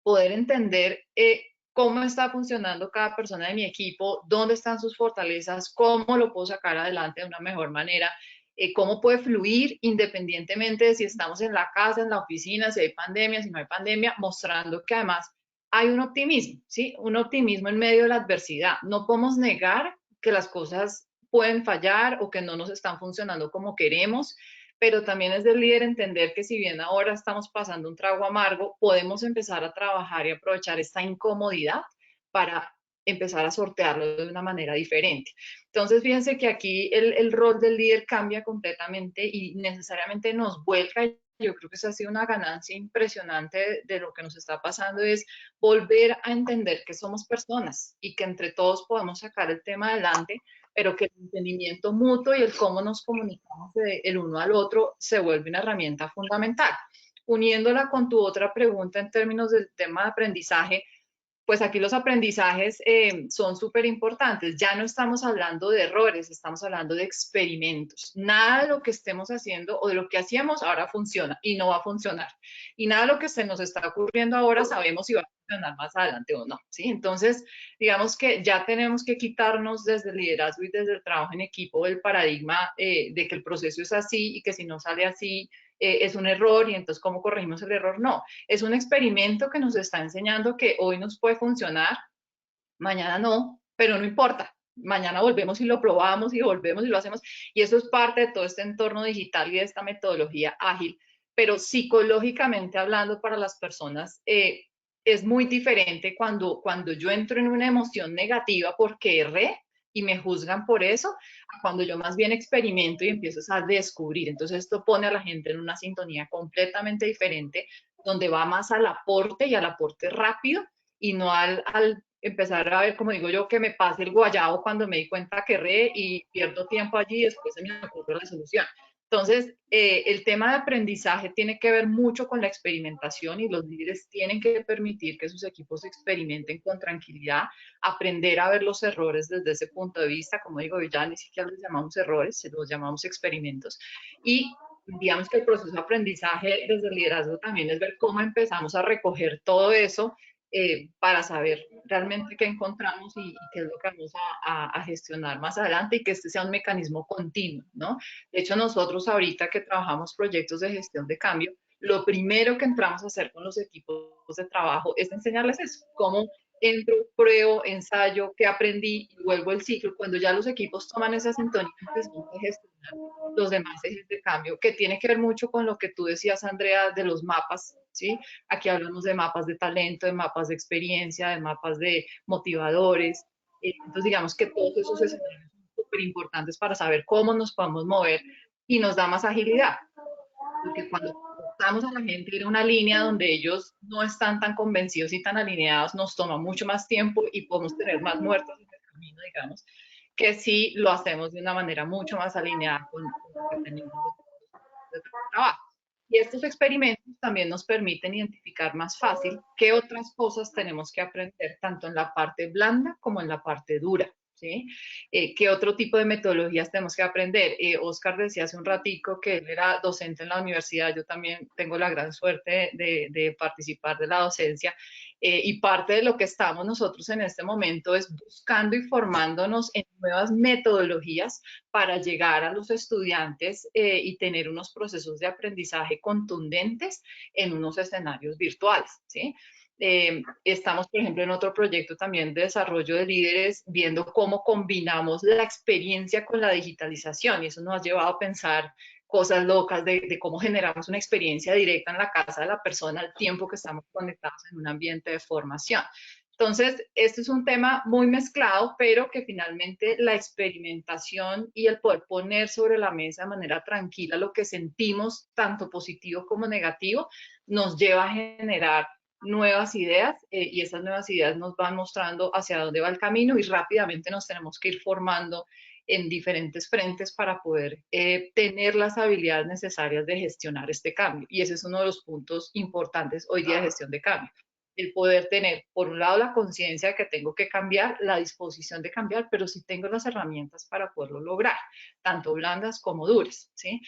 poder entender cómo está funcionando cada persona de mi equipo, dónde están sus fortalezas, cómo lo puedo sacar adelante de una mejor manera, cómo puede fluir independientemente de si estamos en la casa, en la oficina, si hay pandemia, si no hay pandemia, mostrando que además hay un optimismo, ¿sí? Un optimismo en medio de la adversidad. No podemos negar que las cosas pueden fallar o que no nos están funcionando como queremos, pero también es del líder entender que si bien ahora estamos pasando un trago amargo, podemos empezar a trabajar y aprovechar esta incomodidad para empezar a sortearlo de una manera diferente. Entonces, fíjense que aquí el rol del líder cambia completamente y necesariamente nos vuelca. Yo creo que esa ha sido una ganancia impresionante de lo que nos está pasando, es volver a entender que somos personas y que entre todos podemos sacar el tema adelante, pero que el entendimiento mutuo y el cómo nos comunicamos el uno al otro se vuelve una herramienta fundamental. Uniéndola con tu otra pregunta en términos del tema de aprendizaje, pues aquí los aprendizajes son súper importantes. Ya no estamos hablando de errores, estamos hablando de experimentos. Nada de lo que estemos haciendo o de lo que hacíamos ahora funciona y no va a funcionar. Y nada de lo que se nos está ocurriendo ahora sabemos si va a funcionar más adelante o no, ¿sí? Entonces, digamos que ya tenemos que quitarnos desde el liderazgo y desde el trabajo en equipo el paradigma de que el proceso es así y que si no sale así es un error y entonces ¿cómo corregimos el error? No, es un experimento que nos está enseñando que hoy nos puede funcionar, mañana no, pero no importa. Mañana volvemos y lo probamos y volvemos y lo hacemos. Y eso es parte de todo este entorno digital y de esta metodología ágil. Pero psicológicamente hablando para las personas, es muy diferente cuando yo entro en una emoción negativa porque erré y me juzgan por eso, a cuando yo más bien experimento y empiezo a descubrir. Entonces esto pone a la gente en una sintonía completamente diferente, donde va más al aporte y al aporte rápido y no al empezar a ver, como digo yo, que me pase el guayabo cuando me di cuenta que erré y pierdo tiempo allí y después se me ocurre la solución. Entonces, el tema de aprendizaje tiene que ver mucho con la experimentación y los líderes tienen que permitir que sus equipos experimenten con tranquilidad, aprender a ver los errores desde ese punto de vista. Como digo, ya ni siquiera los llamamos errores, se los llamamos experimentos. Y digamos que el proceso de aprendizaje desde el liderazgo también es ver cómo empezamos a recoger todo eso para saber realmente qué encontramos y qué es lo que vamos a gestionar más adelante y que este sea un mecanismo continuo, ¿no? De hecho, nosotros ahorita que trabajamos proyectos de gestión de cambio, lo primero que entramos a hacer con los equipos de trabajo es enseñarles eso, cómo entro, pruebo, ensayo, qué aprendí y vuelvo el ciclo. Cuando ya los equipos toman esa sintonía, empezamos a gestionar los demás ejes de cambio, que tiene que ver mucho con lo que tú decías, Andrea, de los mapas, ¿sí? Aquí hablamos de mapas de talento, de mapas de experiencia, de mapas de motivadores. Entonces, digamos que todos esos escenarios son súper importantes para saber cómo nos podemos mover y nos da más agilidad. Porque cuando estamos a la gente en una línea donde ellos no están tan convencidos y tan alineados, nos toma mucho más tiempo y podemos tener más muertos en el camino, digamos, que si lo hacemos de una manera mucho más alineada con lo que tenemos de trabajo. Y estos experimentos también nos permiten identificar más fácil qué otras cosas tenemos que aprender, tanto en la parte blanda como en la parte dura. ¿Sí? ¿Qué otro tipo de metodologías tenemos que aprender? Oscar decía hace un ratico que él era docente en la universidad, yo también tengo la gran suerte de participar de la docencia, y parte de lo que estamos nosotros en este momento es buscando y formándonos en nuevas metodologías para llegar a los estudiantes y tener unos procesos de aprendizaje contundentes en unos escenarios virtuales, ¿sí? Estamos, por ejemplo, en otro proyecto también de desarrollo de líderes, viendo cómo combinamos la experiencia con la digitalización, y eso nos ha llevado a pensar cosas locas de cómo generamos una experiencia directa en la casa de la persona al tiempo que estamos conectados en un ambiente de formación. Entonces, este es un tema muy mezclado, pero que finalmente la experimentación y el poder poner sobre la mesa de manera tranquila lo que sentimos, tanto positivo como negativo, nos lleva a generar nuevas ideas y esas nuevas ideas nos van mostrando hacia dónde va el camino y rápidamente nos tenemos que ir formando en diferentes frentes para poder tener las habilidades necesarias de gestionar este cambio. Y ese es uno de los puntos importantes hoy día de gestión de cambio. El poder tener, por un lado, la conciencia de que tengo que cambiar, la disposición de cambiar, pero sí tengo las herramientas para poderlo lograr, tanto blandas como duras, ¿sí?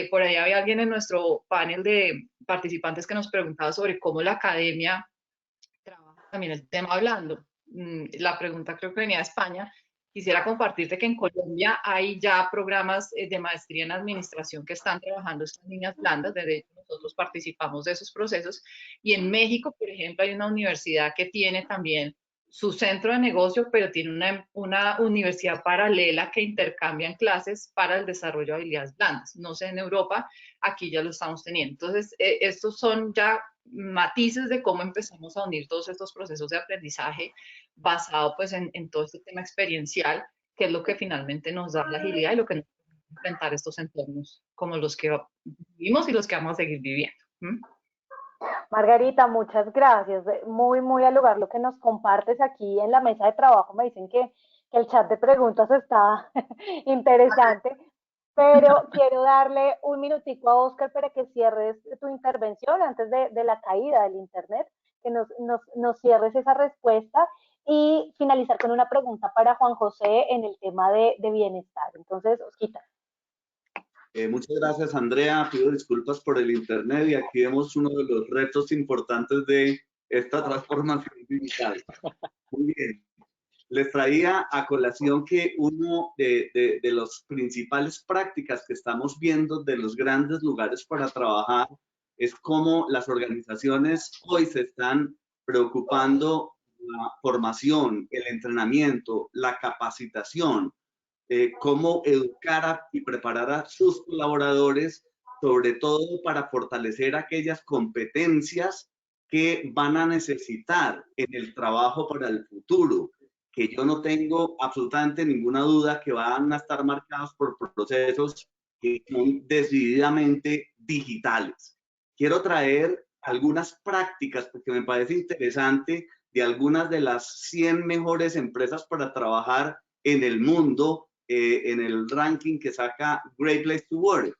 Por ahí había alguien en nuestro panel de participantes que nos preguntaba sobre cómo la academia trabaja también el tema blando. La pregunta creo que venía de España. Quisiera compartirte que en Colombia hay ya programas de maestría en administración que están trabajando estas líneas blandas. De hecho, nosotros participamos de esos procesos. Y en México, por ejemplo, hay una universidad que tiene también su centro de negocio, pero tiene una universidad paralela que intercambian clases para el desarrollo de habilidades blandas. No sé, en Europa, aquí ya lo estamos teniendo. Entonces, estos son ya matices de cómo empezamos a unir todos estos procesos de aprendizaje basado pues en todo este tema experiencial, que es lo que finalmente nos da la agilidad y lo que nos permite enfrentar estos entornos como los que vivimos y los que vamos a seguir viviendo. Margarita, muchas gracias. Muy, muy al lugar lo que nos compartes aquí en la mesa de trabajo. Me dicen que el chat de preguntas está interesante, pero quiero darle un minutico a Oscar para que cierres tu intervención antes de la caída del Internet, que nos cierres esa respuesta y finalizar con una pregunta para Juan José en el tema de bienestar. Entonces, Osquita. Muchas gracias, Andrea. Pido disculpas por el Internet y aquí vemos uno de los retos importantes de esta transformación digital. Muy bien. Les traía a colación que uno de las principales prácticas que estamos viendo de los grandes lugares para trabajar es cómo las organizaciones hoy se están preocupando la formación, el entrenamiento, la capacitación, cómo educar y preparar a sus colaboradores, sobre todo para fortalecer aquellas competencias que van a necesitar en el trabajo para el futuro, que yo no tengo absolutamente ninguna duda que van a estar marcados por procesos que son decididamente digitales. Quiero traer algunas prácticas porque me parece interesante de algunas de las 100 mejores empresas para trabajar en el mundo, en el ranking que saca Great Place to Work.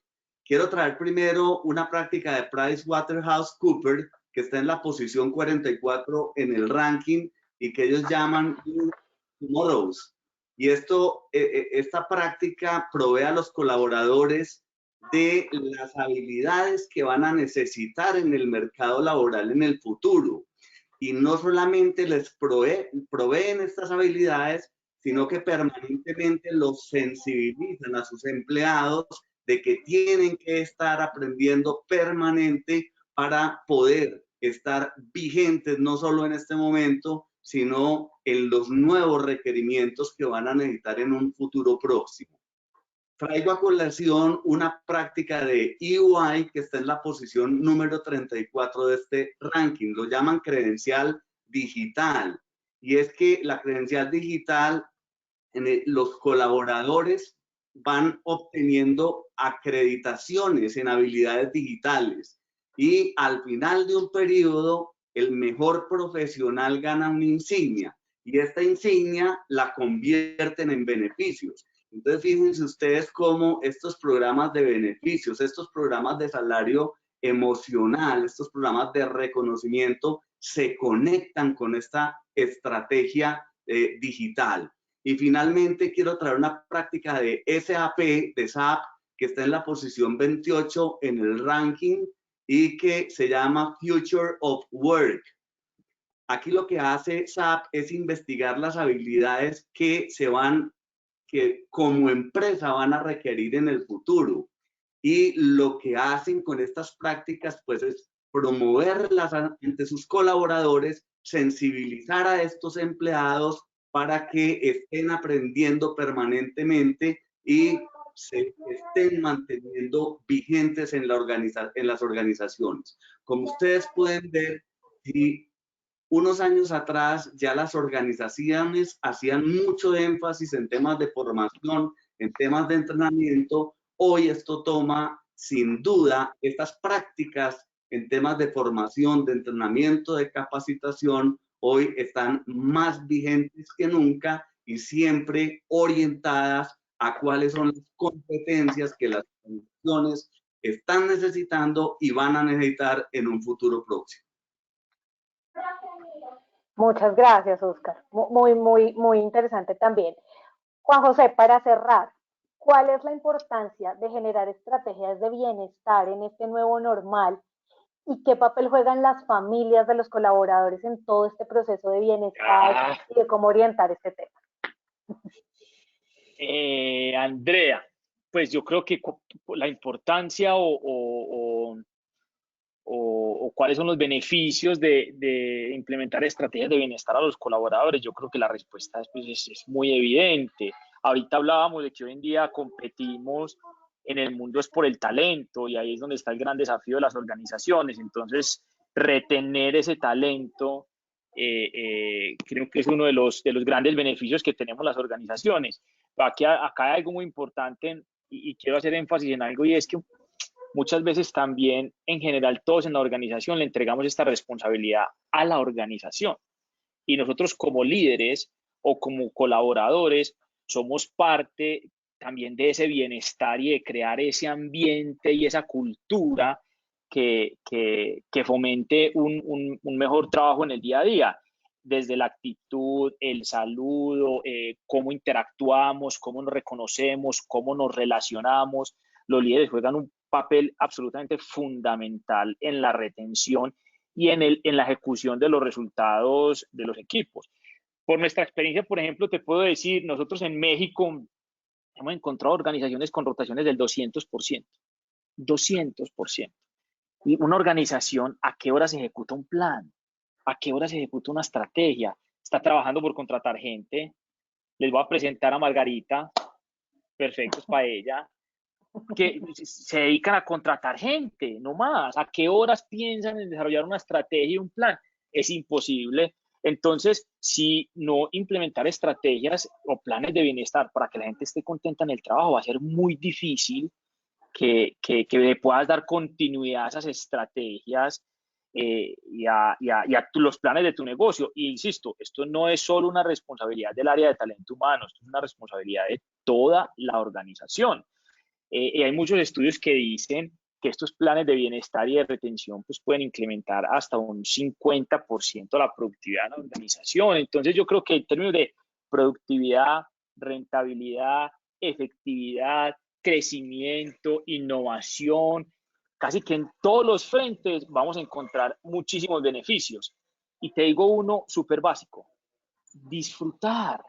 quiero traer primero una práctica de PricewaterhouseCoopers, que está en la posición 44 en el ranking y que ellos llaman Tomorrows. Y esta práctica provee a los colaboradores de las habilidades que van a necesitar en el mercado laboral en el futuro. Y no solamente les proveen estas habilidades, sino que permanentemente los sensibilizan a sus empleados de que tienen que estar aprendiendo permanente para poder estar vigentes no solo en este momento, sino en los nuevos requerimientos que van a necesitar en un futuro próximo. Traigo a colación una práctica de EY que está en la posición número 34 de este ranking. Lo llaman credencial digital. Y es que la credencial digital, los colaboradores van obteniendo acreditaciones en habilidades digitales. Y al final de un periodo, el mejor profesional gana una insignia. Y esta insignia la convierten en beneficios. Entonces, fíjense ustedes cómo estos programas de beneficios, estos programas de salario emocional, estos programas de reconocimiento se conectan con esta estrategia digital. Y finalmente quiero traer una práctica de SAP, que está en la posición 28 en el ranking y que se llama Future of Work. Aquí lo que hace SAP es investigar las habilidades que como empresa van a requerir en el futuro. Y lo que hacen con estas prácticas, pues, es promoverlas ante sus colaboradores, sensibilizar a estos empleados para que estén aprendiendo permanentemente y se estén manteniendo vigentes en las organizaciones. Como ustedes pueden ver, si unos años atrás ya las organizaciones hacían mucho énfasis en temas de formación, en temas de entrenamiento. Hoy esto toma, sin duda, estas prácticas en temas de formación, de entrenamiento, de capacitación, hoy están más vigentes que nunca y siempre orientadas a cuáles son las competencias que las organizaciones están necesitando y van a necesitar en un futuro próximo. Muchas gracias, Oscar. Muy interesante también. Juan José, para cerrar, ¿cuál es la importancia de generar estrategias de bienestar en este nuevo normal? ¿Y qué papel juegan las familias de los colaboradores en todo este proceso de bienestar y de cómo orientar este tema? Andrea, pues yo creo que la importancia o cuáles son los beneficios de implementar estrategias de bienestar a los colaboradores, yo creo que la respuesta es muy evidente. Ahorita hablábamos de que hoy en día competimos en el mundo es por el talento y ahí es donde está el gran desafío de las organizaciones. Entonces, retener ese talento creo que es uno de los grandes beneficios que tenemos las organizaciones. Acá hay algo muy importante y quiero hacer énfasis en algo y es que muchas veces también, en general, todos en la organización le entregamos esta responsabilidad a la organización. Y nosotros como líderes o como colaboradores somos parte también de ese bienestar y de crear ese ambiente y esa cultura que fomente un mejor trabajo en el día a día. Desde la actitud, el saludo, cómo interactuamos, cómo nos reconocemos, cómo nos relacionamos. Los líderes juegan un papel absolutamente fundamental en la retención y en la ejecución de los resultados de los equipos. Por nuestra experiencia, por ejemplo, te puedo decir, nosotros en México hemos encontrado organizaciones con rotaciones del 200%. 200%. Y una organización, ¿a qué hora se ejecuta un plan? ¿A qué hora se ejecuta una estrategia? Está trabajando por contratar gente. Les voy a presentar a Margarita, perfectos para ella, que se dedican a contratar gente, no más. ¿A qué horas piensan en desarrollar una estrategia y un plan? Es imposible. Entonces, si no implementar estrategias o planes de bienestar para que la gente esté contenta en el trabajo, va a ser muy difícil que le puedas dar continuidad a esas estrategias y a los planes de tu negocio. Y insisto, esto no es solo una responsabilidad del área de talento humano, esto es una responsabilidad de toda la organización. Hay muchos estudios que dicen que estos planes de bienestar y de retención pues, pueden incrementar hasta un 50% la productividad de la organización. Entonces yo creo que en términos de productividad, rentabilidad, efectividad, crecimiento, innovación, casi que en todos los frentes vamos a encontrar muchísimos beneficios. Y te digo uno súper básico, disfrutar,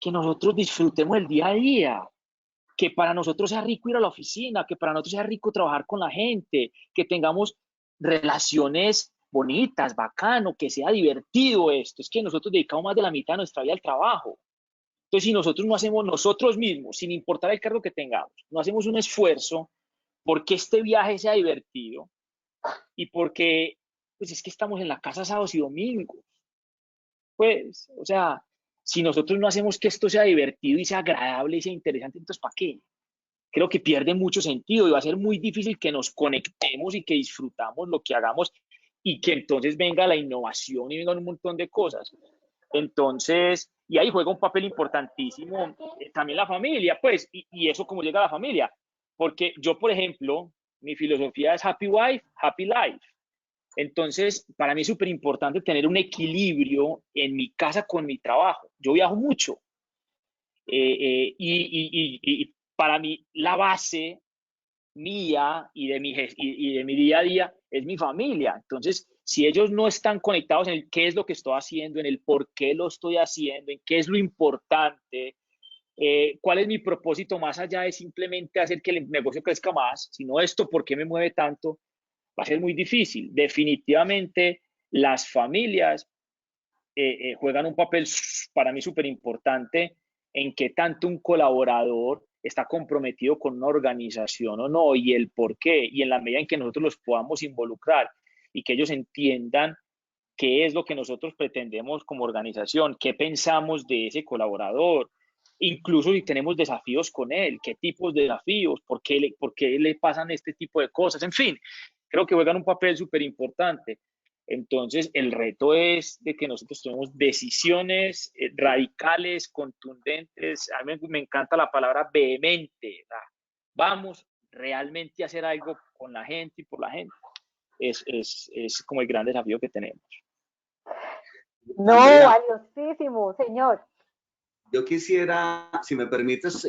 que nosotros disfrutemos el día a día, que para nosotros sea rico ir a la oficina, que para nosotros sea rico trabajar con la gente, que tengamos relaciones bonitas, bacano, que sea divertido esto. Es que nosotros dedicamos más de la mitad de nuestra vida al trabajo. Entonces, si nosotros no hacemos nosotros mismos, sin importar el cargo que tengamos, no hacemos un esfuerzo porque este viaje sea divertido y porque, pues es que estamos en la casa sábados y domingos. Pues, o sea, si nosotros no hacemos que esto sea divertido y sea agradable y sea interesante, entonces ¿para qué? Creo que pierde mucho sentido y va a ser muy difícil que nos conectemos y que disfrutamos lo que hagamos y que entonces venga la innovación y vengan un montón de cosas. Entonces, y ahí juega un papel importantísimo también la familia, pues, y eso como llega a la familia. Porque yo, por ejemplo, mi filosofía es happy wife, happy life. Entonces, para mí es súper importante tener un equilibrio en mi casa con mi trabajo. Yo viajo mucho y para mí la base mía y de mi día a día es mi familia. Entonces, si ellos no están conectados en el qué es lo que estoy haciendo, en el por qué lo estoy haciendo, en qué es lo importante, cuál es mi propósito más allá de simplemente hacer que el negocio crezca más, sino esto, por qué me mueve tanto, va a ser muy difícil. Definitivamente las familias juegan un papel para mí súper importante en que tanto un colaborador está comprometido con una organización o no, y el por qué, y en la medida en que nosotros los podamos involucrar y que ellos entiendan qué es lo que nosotros pretendemos como organización, qué pensamos de ese colaborador, incluso si tenemos desafíos con él, qué tipos de desafíos, por qué le pasan este tipo de cosas, en fin, creo que juegan un papel súper importante. Entonces, el reto es de que nosotros tomemos decisiones radicales, contundentes. A mí me encanta la palabra vehemente. Vamos realmente a hacer algo con la gente y por la gente. Es como el gran desafío que tenemos. No, Andrea, valiosísimo, señor. yo quisiera, si me permites,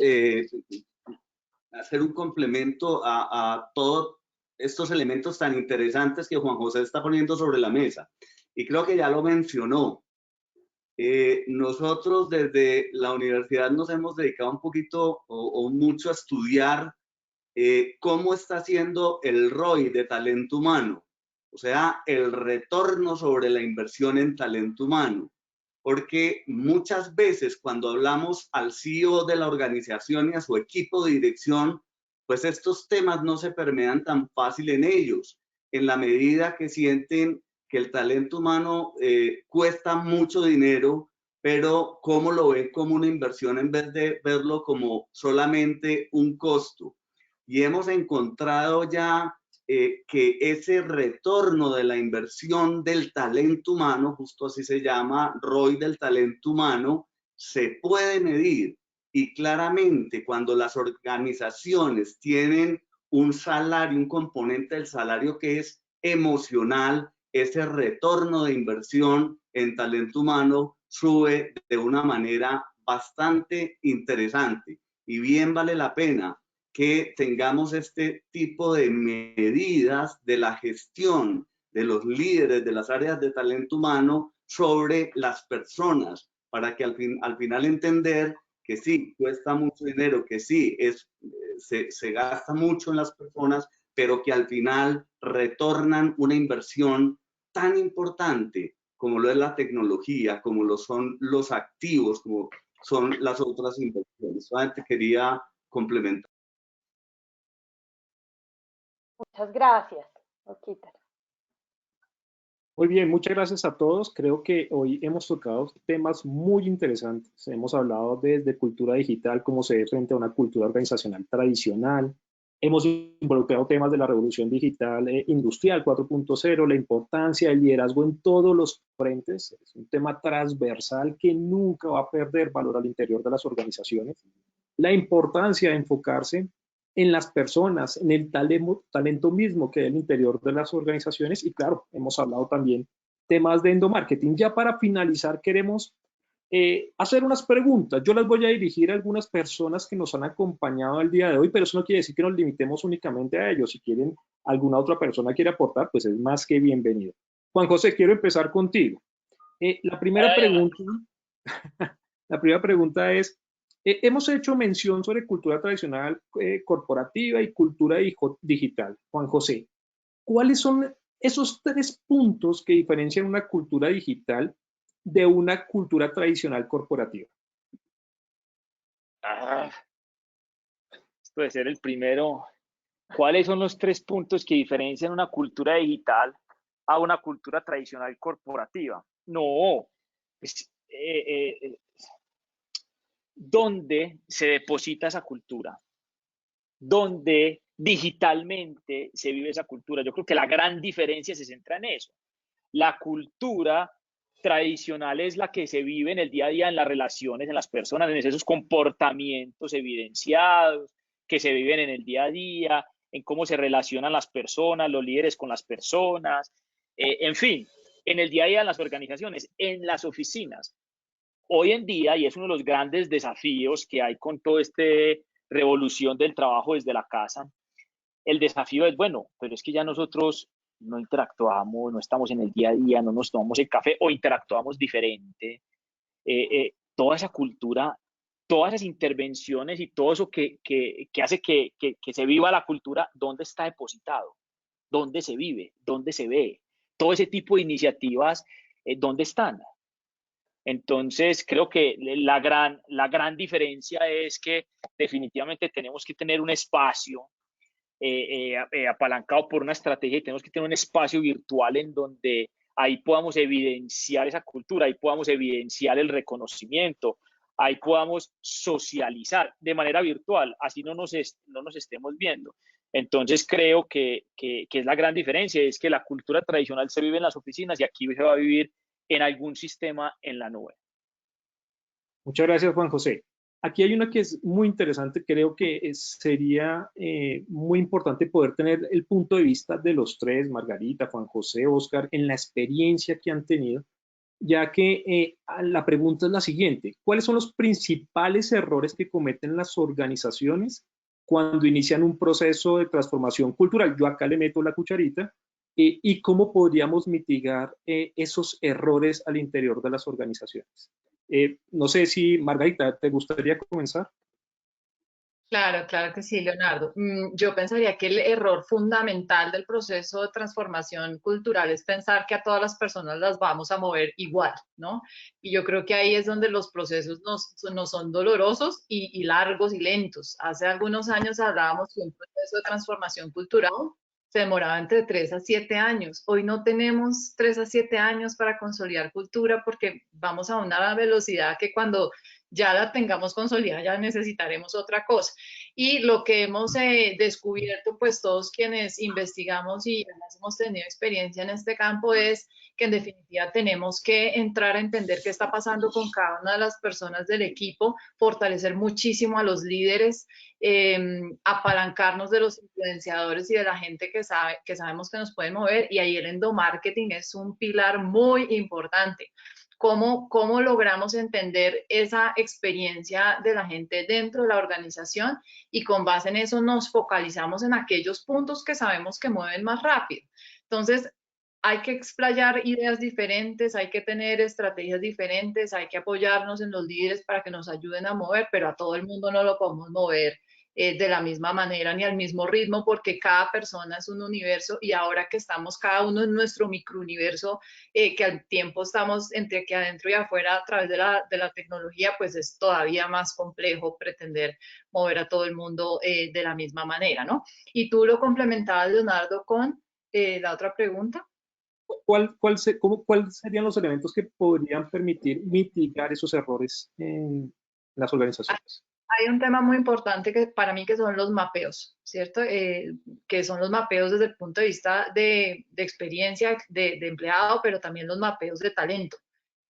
hacer un complemento a todos estos elementos tan interesantes que Juan José está poniendo sobre la mesa. Y creo que ya lo mencionó. Nosotros desde la universidad nos hemos dedicado un poquito o mucho a estudiar cómo está haciendo el ROI de talento humano, o sea, el retorno sobre la inversión en talento humano. Porque muchas veces cuando hablamos al CEO de la organización y a su equipo de dirección, pues estos temas no se permean tan fácil en ellos, en la medida que sienten que el talento humano cuesta mucho dinero, pero cómo lo ven como una inversión en vez de verlo como solamente un costo. Y hemos encontrado ya que ese retorno de la inversión del talento humano, justo así se llama, ROI del talento humano, se puede medir. Y claramente cuando las organizaciones tienen un salario, un componente del salario que es emocional, ese retorno de inversión en talento humano sube de una manera bastante interesante. Y bien vale la pena que tengamos este tipo de medidas de la gestión de los líderes de las áreas de talento humano sobre las personas, para que al final entender que sí, cuesta mucho dinero, que sí, se gasta mucho en las personas, pero que al final retornan una inversión tan importante como lo es la tecnología, como lo son los activos, como son las otras inversiones. Solamente quería complementar. Muchas gracias, Oquita. Muy bien, muchas gracias a todos. Creo que hoy hemos tocado temas muy interesantes. Hemos hablado desde cultura digital, cómo se ve frente a una cultura organizacional tradicional. Hemos involucrado temas de la revolución digital industrial 4.0, la importancia del liderazgo en todos los frentes. Es un tema transversal que nunca va a perder valor al interior de las organizaciones. La importancia de enfocarse en las personas, en el talento mismo que hay al interior de las organizaciones. Y claro, hemos hablado también temas de endomarketing. Ya para finalizar, queremos hacer unas preguntas. Yo las voy a dirigir a algunas personas que nos han acompañado el día de hoy, pero eso no quiere decir que nos limitemos únicamente a ellos. Si quieren, alguna otra persona quiere aportar, pues es más que bienvenido. Juan José, quiero empezar contigo. La primera pregunta es, hemos hecho mención sobre cultura tradicional corporativa y cultura digital. Juan José, ¿cuáles son esos 3 puntos que diferencian una cultura digital de una cultura tradicional corporativa? Esto puede ser el primero. ¿Cuáles son los 3 puntos que diferencian una cultura digital a una cultura tradicional corporativa? No, pues, ¿dónde se deposita esa cultura? ¿Dónde digitalmente se vive esa cultura? Yo creo que la gran diferencia se centra en eso. La cultura tradicional es la que se vive en el día a día, en las relaciones, en las personas, en esos comportamientos evidenciados que se viven en el día a día, en cómo se relacionan las personas, los líderes con las personas, en fin, en el día a día en las organizaciones, en las oficinas. Hoy en día, y es uno de los grandes desafíos que hay con toda esta revolución del trabajo desde la casa, el desafío es, bueno, pero es que ya nosotros no interactuamos, no estamos en el día a día, no nos tomamos el café o interactuamos diferente. Toda esa cultura, todas esas intervenciones y todo eso que hace que se viva la cultura, ¿dónde está depositado? ¿Dónde se vive? ¿Dónde se ve? Todo ese tipo de iniciativas, ¿dónde están? Entonces, creo que la gran diferencia es que definitivamente tenemos que tener un espacio apalancado por una estrategia y tenemos que tener un espacio virtual en donde ahí podamos evidenciar esa cultura, ahí podamos evidenciar el reconocimiento, ahí podamos socializar de manera virtual, así no nos estemos viendo. Entonces creo que es la gran diferencia, es que la cultura tradicional se vive en las oficinas y aquí se va a vivir en algún sistema en la nube. Muchas gracias, Juan José. Aquí hay una que es muy interesante, creo que sería muy importante poder tener el punto de vista de los 3, Margarita, Juan José, Oscar, en la experiencia que han tenido, ya que la pregunta es la siguiente: ¿cuáles son los principales errores que cometen las organizaciones cuando inician un proceso de transformación cultural? Yo acá le meto la cucharita. ¿Y cómo podríamos mitigar esos errores al interior de las organizaciones? No sé si, Margarita, ¿te gustaría comenzar? Claro, claro que sí, Leonardo. Yo pensaría que el error fundamental del proceso de transformación cultural es pensar que a todas las personas las vamos a mover igual, ¿no? Y yo creo que ahí es donde los procesos no son dolorosos y largos y lentos. Hace algunos años hablábamos que un proceso de transformación cultural se demoraba entre 3 a 7 años. Hoy no tenemos 3 a 7 años para consolidar cultura porque vamos a una velocidad que cuando ya la tengamos consolidada, ya necesitaremos otra cosa. Y lo que hemos descubierto, pues todos quienes investigamos y además hemos tenido experiencia en este campo, es que en definitiva tenemos que entrar a entender qué está pasando con cada una de las personas del equipo, fortalecer muchísimo a los líderes, apalancarnos de los influenciadores y de la gente que sabemos que nos pueden mover, y ahí el endomarketing es un pilar muy importante. ¿Cómo logramos entender esa experiencia de la gente dentro de la organización? Y con base en eso nos focalizamos en aquellos puntos que sabemos que mueven más rápido. Entonces, hay que explayar ideas diferentes, hay que tener estrategias diferentes, hay que apoyarnos en los líderes para que nos ayuden a mover, pero a todo el mundo no lo podemos mover de la misma manera ni al mismo ritmo, porque cada persona es un universo, y ahora que estamos cada uno en nuestro microuniverso, que al tiempo estamos entre aquí adentro y afuera a través de la tecnología, pues es todavía más complejo pretender mover a todo el mundo de la misma manera, ¿no? Y tú lo complementabas, Leonardo, con la otra pregunta. ¿Cuáles serían los elementos que podrían permitir mitigar esos errores en las organizaciones? Hay un tema muy importante que para mí que son los mapeos, ¿cierto? Que son los mapeos desde el punto de vista de experiencia de empleado, pero también los mapeos de talento.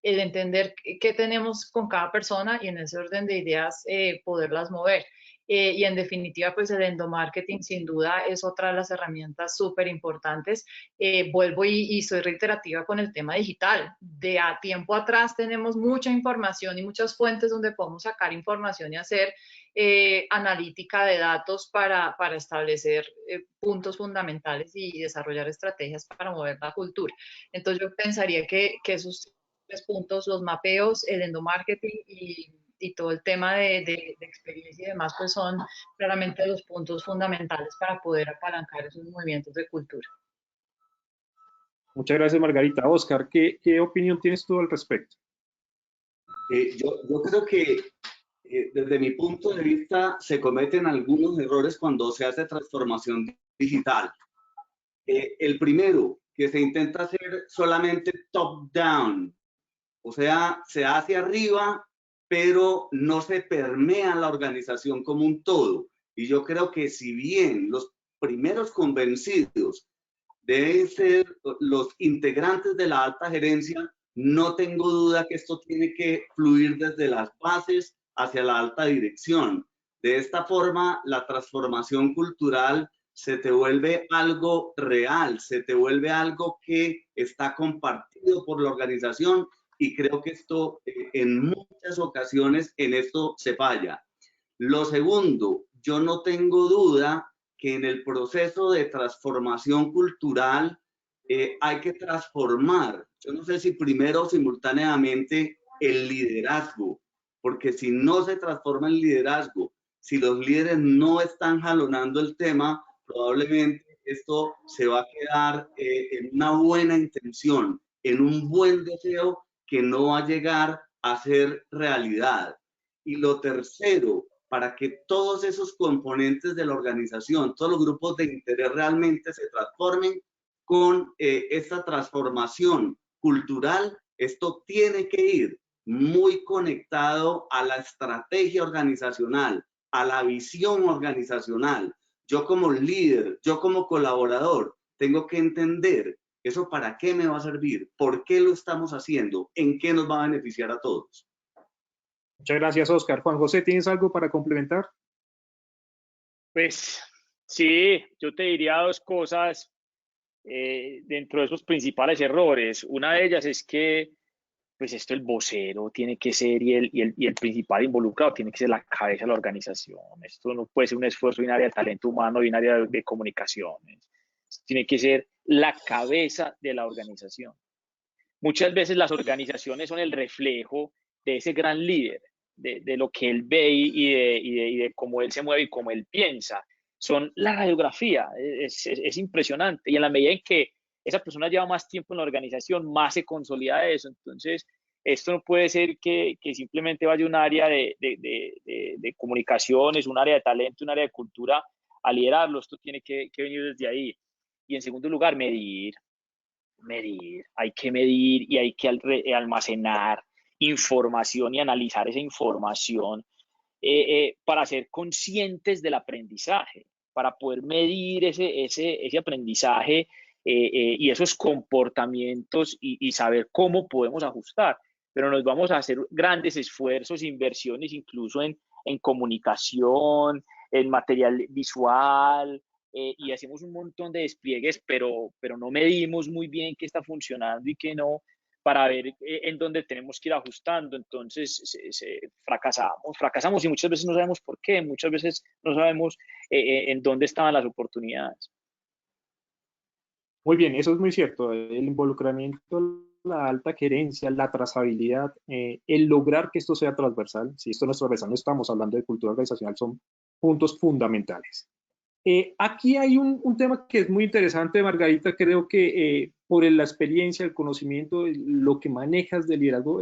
El entender qué tenemos con cada persona y en ese orden de ideas poderlas mover. y en definitiva, pues el endomarketing sin duda es otra de las herramientas súper importantes. Vuelvo y soy reiterativa con el tema digital. De a tiempo atrás tenemos mucha información y muchas fuentes donde podemos sacar información y hacer analítica de datos para establecer puntos fundamentales y desarrollar estrategias para mover la cultura. Entonces yo pensaría que esos tres puntos, los mapeos, el endomarketing y todo el tema de experiencia y demás, pues son claramente los puntos fundamentales para poder apalancar esos movimientos de cultura. Muchas gracias, Margarita. Oscar, ¿qué opinión tienes tú al respecto? Yo creo que desde mi punto de vista se cometen algunos errores cuando se hace transformación digital. El primero, que se intenta hacer solamente top-down, o sea, se hace arriba, pero no se permea la organización como un todo. Y yo creo que si bien los primeros convencidos deben ser los integrantes de la alta gerencia, no tengo duda que esto tiene que fluir desde las bases hacia la alta dirección. De esta forma, la transformación cultural se te vuelve algo real, se te vuelve algo que está compartido por la organización, y creo que esto en muchas ocasiones en esto se falla. Lo segundo, yo no tengo duda que en el proceso de transformación cultural hay que transformar, yo no sé si primero o simultáneamente, el liderazgo, porque si no se transforma el liderazgo, si los líderes no están jalonando el tema, probablemente esto se va a quedar en una buena intención, en un buen deseo que no va a llegar a ser realidad. Y lo tercero, para que todos esos componentes de la organización, todos los grupos de interés realmente se transformen con esta transformación cultural, esto tiene que ir muy conectado a la estrategia organizacional, a la visión organizacional. Yo como líder, yo como colaborador, tengo que entender eso para qué me va a servir, por qué lo estamos haciendo, en qué nos va a beneficiar a todos. Muchas gracias, Oscar. Juan José, ¿tienes algo para complementar? Pues sí, yo te diría dos cosas dentro de esos principales errores. Una de ellas es que pues esto el vocero tiene que ser y el principal involucrado tiene que ser la cabeza de la organización. Esto no puede ser un esfuerzo de un área de talento humano y un área de comunicaciones. Esto tiene que ser la cabeza de la organización. Muchas veces las organizaciones son el reflejo de ese gran líder, de lo que él ve y de cómo él se mueve y cómo él piensa. Son la radiografía, es impresionante. Y en la medida en que esa persona lleva más tiempo en la organización, más se consolida eso. Entonces, esto no puede ser que simplemente vaya un área de comunicaciones, un área de talento, un área de cultura a liderarlo. Esto tiene que venir desde ahí. Y en segundo lugar, medir. Hay que medir y hay que almacenar información y analizar esa información para ser conscientes del aprendizaje, para poder medir ese aprendizaje y esos comportamientos y saber cómo podemos ajustar. Pero nos vamos a hacer grandes esfuerzos, inversiones incluso en comunicación, en material visual, y hacemos un montón de despliegues, pero no medimos muy bien qué está funcionando y qué no, para ver en dónde tenemos que ir ajustando. Entonces fracasamos y muchas veces no sabemos por qué, muchas veces no sabemos en dónde estaban las oportunidades. Muy bien, eso es muy cierto. El involucramiento, la alta gerencia, la trazabilidad, el lograr que esto sea transversal, si esto no es transversal, no estamos hablando de cultura organizacional, son puntos fundamentales. Aquí hay un tema que es muy interesante, Margarita. Creo que por la experiencia, el conocimiento, lo que manejas de liderazgo,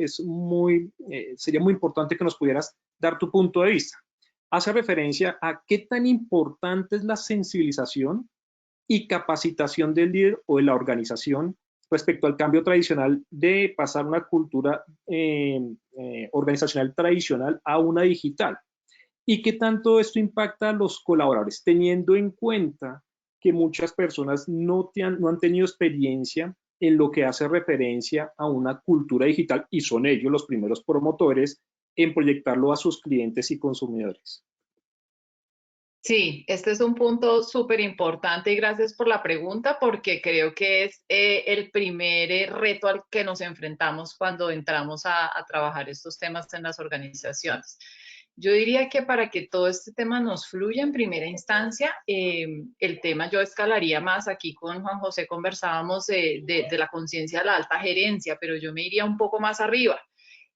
sería muy importante que nos pudieras dar tu punto de vista. Hace referencia a qué tan importante es la sensibilización y capacitación del líder o de la organización respecto al cambio tradicional de pasar una cultura organizacional tradicional a una digital. ¿Y qué tanto esto impacta a los colaboradores, teniendo en cuenta que muchas personas no han tenido experiencia en lo que hace referencia a una cultura digital y son ellos los primeros promotores en proyectarlo a sus clientes y consumidores? Sí, este es un punto súper importante y gracias por la pregunta porque creo que es el primer reto al que nos enfrentamos cuando entramos a trabajar estos temas en las organizaciones. Yo diría que para que todo este tema nos fluya en primera instancia, el tema yo escalaría más. Aquí con Juan José conversábamos de la conciencia de la alta gerencia, pero yo me iría un poco más arriba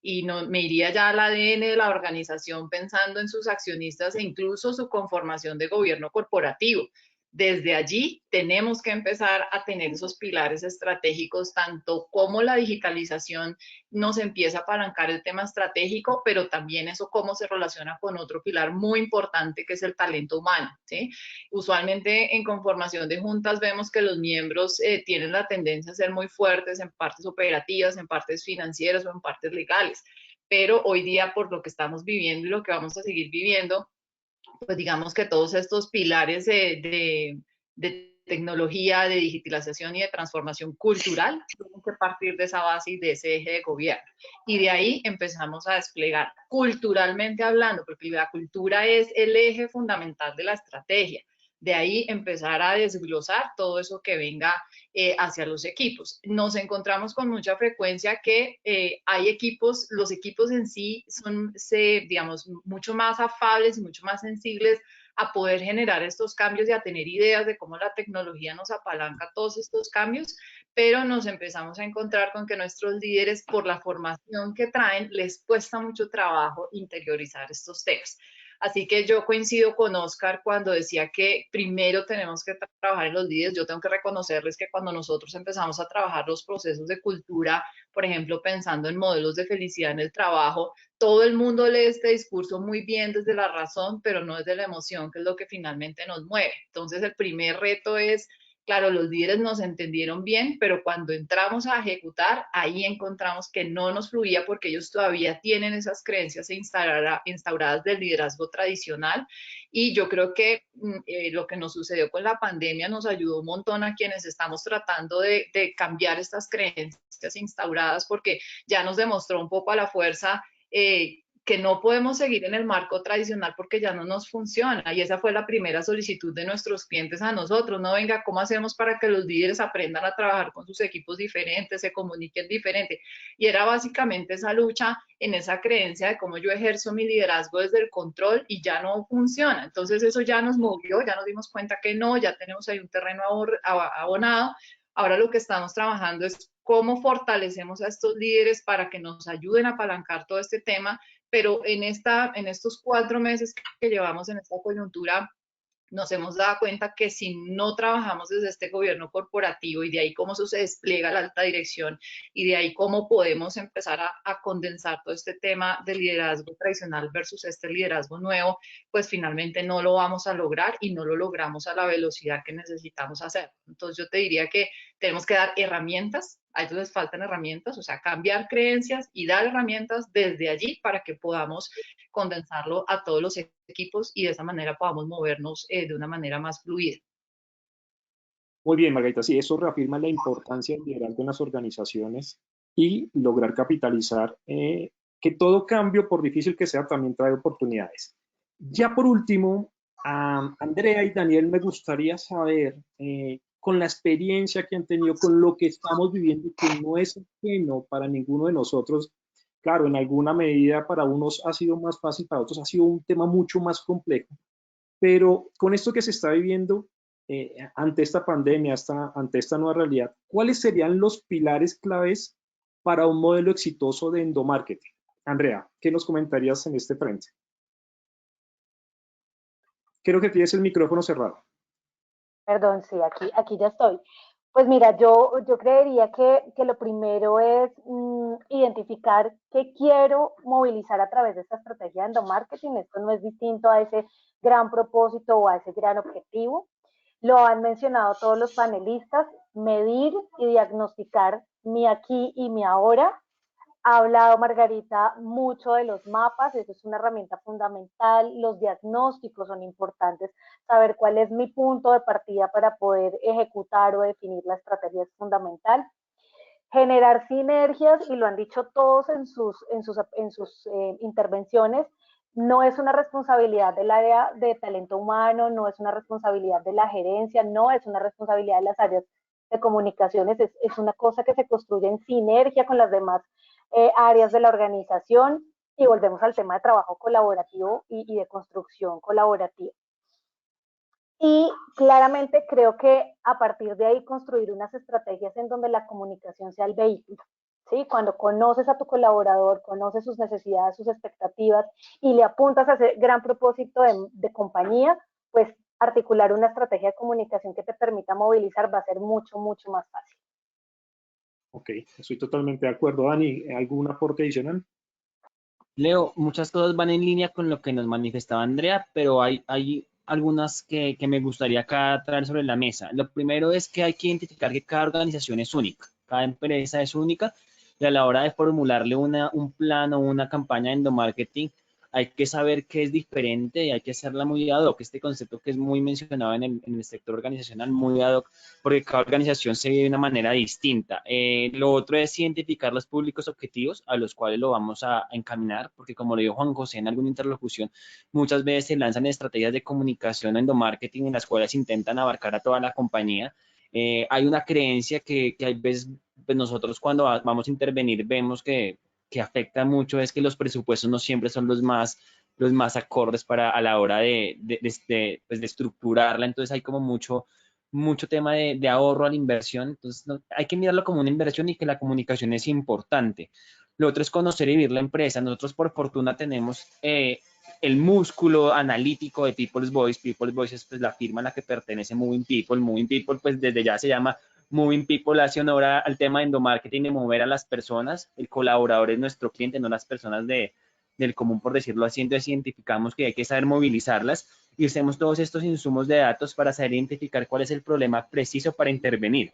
y no, me iría ya al ADN de la organización pensando en sus accionistas e incluso su conformación de gobierno corporativo. Desde allí tenemos que empezar a tener esos pilares estratégicos, tanto como la digitalización nos empieza a apalancar el tema estratégico, pero también eso cómo se relaciona con otro pilar muy importante que es el talento humano, ¿sí? Usualmente en conformación de juntas vemos que los miembros tienen la tendencia a ser muy fuertes en partes operativas, en partes financieras o en partes legales, pero hoy día por lo que estamos viviendo y lo que vamos a seguir viviendo, pues digamos que todos estos pilares de tecnología, de digitalización y de transformación cultural, tienen que partir de esa base y de ese eje de gobierno. Y de ahí empezamos a desplegar culturalmente hablando, porque la cultura es el eje fundamental de la estrategia. De ahí empezar a desglosar todo eso que venga hacia los equipos. Nos encontramos con mucha frecuencia que hay equipos, los equipos en sí son, digamos, mucho más afables y mucho más sensibles a poder generar estos cambios y a tener ideas de cómo la tecnología nos apalanca todos estos cambios, pero nos empezamos a encontrar con que nuestros líderes, por la formación que traen, les cuesta mucho trabajo interiorizar estos temas. Así que yo coincido con Oscar cuando decía que primero tenemos que trabajar en los líderes. Yo tengo que reconocerles que cuando nosotros empezamos a trabajar los procesos de cultura, por ejemplo, pensando en modelos de felicidad en el trabajo, todo el mundo lee este discurso muy bien desde la razón, pero no desde la emoción, que es lo que finalmente nos mueve. Entonces, el primer reto es, claro, los líderes nos entendieron bien, pero cuando entramos a ejecutar, ahí encontramos que no nos fluía porque ellos todavía tienen esas creencias instauradas del liderazgo tradicional. Y yo creo que lo que nos sucedió con la pandemia nos ayudó un montón a quienes estamos tratando de cambiar estas creencias instauradas porque ya nos demostró un poco a la fuerza que no podemos seguir en el marco tradicional porque ya no nos funciona. Y esa fue la primera solicitud de nuestros clientes a nosotros. No, venga, ¿cómo hacemos para que los líderes aprendan a trabajar con sus equipos diferentes, se comuniquen diferente? Y era básicamente esa lucha en esa creencia de cómo yo ejerzo mi liderazgo desde el control y ya no funciona. Entonces eso ya nos movió, ya nos dimos cuenta que no, ya tenemos ahí un terreno abonado. Ahora lo que estamos trabajando es cómo fortalecemos a estos líderes para que nos ayuden a apalancar todo este tema, pero en estos 4 meses que llevamos en esta coyuntura, nos hemos dado cuenta que si no trabajamos desde este gobierno corporativo y de ahí cómo eso se despliega la alta dirección y de ahí cómo podemos empezar a condensar todo este tema del liderazgo tradicional versus este liderazgo nuevo, pues finalmente no lo vamos a lograr y no lo logramos a la velocidad que necesitamos hacer. Entonces yo te diría que tenemos que dar herramientas, a ellos les faltan herramientas, o sea, cambiar creencias y dar herramientas desde allí para que podamos condensarlo a todos los equipos y de esa manera podamos movernos de una manera más fluida. Muy bien, Margarita, sí, eso reafirma la importancia del liderazgo en las organizaciones y lograr capitalizar que todo cambio, por difícil que sea, también trae oportunidades. Ya por último, a Andrea y Daniel me gustaría saber, con la experiencia que han tenido, con lo que estamos viviendo, que no es ajeno para ninguno de nosotros. Claro, en alguna medida para unos ha sido más fácil, para otros ha sido un tema mucho más complejo. Pero con esto que se está viviendo ante esta pandemia, ante esta nueva realidad, ¿cuáles serían los pilares claves para un modelo exitoso de endomarketing? Andrea, ¿qué nos comentarías en este frente? Creo que tienes el micrófono cerrado. Perdón, sí, aquí ya estoy. Pues mira, yo creería que lo primero es identificar qué quiero movilizar a través de esta estrategia de endomarketing. Esto no es distinto a ese gran propósito o a ese gran objetivo. Lo han mencionado todos los panelistas, medir y diagnosticar mi aquí y mi ahora. Ha hablado Margarita mucho de los mapas, eso es una herramienta fundamental, los diagnósticos son importantes, saber cuál es mi punto de partida para poder ejecutar o definir la estrategia es fundamental. Generar sinergias, y lo han dicho todos en sus intervenciones, no es una responsabilidad del área de talento humano, no es una responsabilidad de la gerencia, no es una responsabilidad de las áreas de comunicaciones, es una cosa que se construye en sinergia con las demás áreas de la organización, y volvemos al tema de trabajo colaborativo y de construcción colaborativa. Y claramente creo que a partir de ahí construir unas estrategias en donde la comunicación sea el vehículo. ¿Sí? Cuando conoces a tu colaborador, conoces sus necesidades, sus expectativas y le apuntas a ese gran propósito de compañía, pues articular una estrategia de comunicación que te permita movilizar va a ser mucho, mucho más fácil. Ok, estoy totalmente de acuerdo. Dani, ¿algún aporte adicional? Leo, muchas cosas van en línea con lo que nos manifestaba Andrea, pero hay algunas que me gustaría acá traer sobre la mesa. Lo primero es que hay que identificar que cada organización es única, cada empresa es única, y a la hora de formularle un plan o una campaña de endomarketing, hay que saber qué es diferente y hay que hacerla muy ad hoc. Este concepto que es muy mencionado en el sector organizacional, muy ad hoc, porque cada organización se ve de una manera distinta. Lo otro es identificar los públicos objetivos a los cuales lo vamos a encaminar, porque como lo dijo Juan José en alguna interlocución, muchas veces se lanzan estrategias de comunicación o endomarketing en las cuales intentan abarcar a toda la compañía. Hay una creencia que hay veces pues nosotros cuando vamos a intervenir vemos que afecta mucho, es que los presupuestos no siempre son los más acordes para a la hora pues de estructurarla, entonces hay como mucho tema de ahorro a la inversión, entonces hay que mirarlo como una inversión y que la comunicación es importante. Lo otro es conocer y vivir la empresa. Nosotros por fortuna tenemos el músculo analítico de People's Voice. People's Voice es pues, la firma a la que pertenece Moving People. Moving People pues desde ya se llama Moving People, hace honor al tema de endomarketing, de mover a las personas. El colaborador es nuestro cliente, no las personas del común, por decirlo así. Entonces identificamos que hay que saber movilizarlas y usemos todos estos insumos de datos para saber identificar cuál es el problema preciso para intervenir.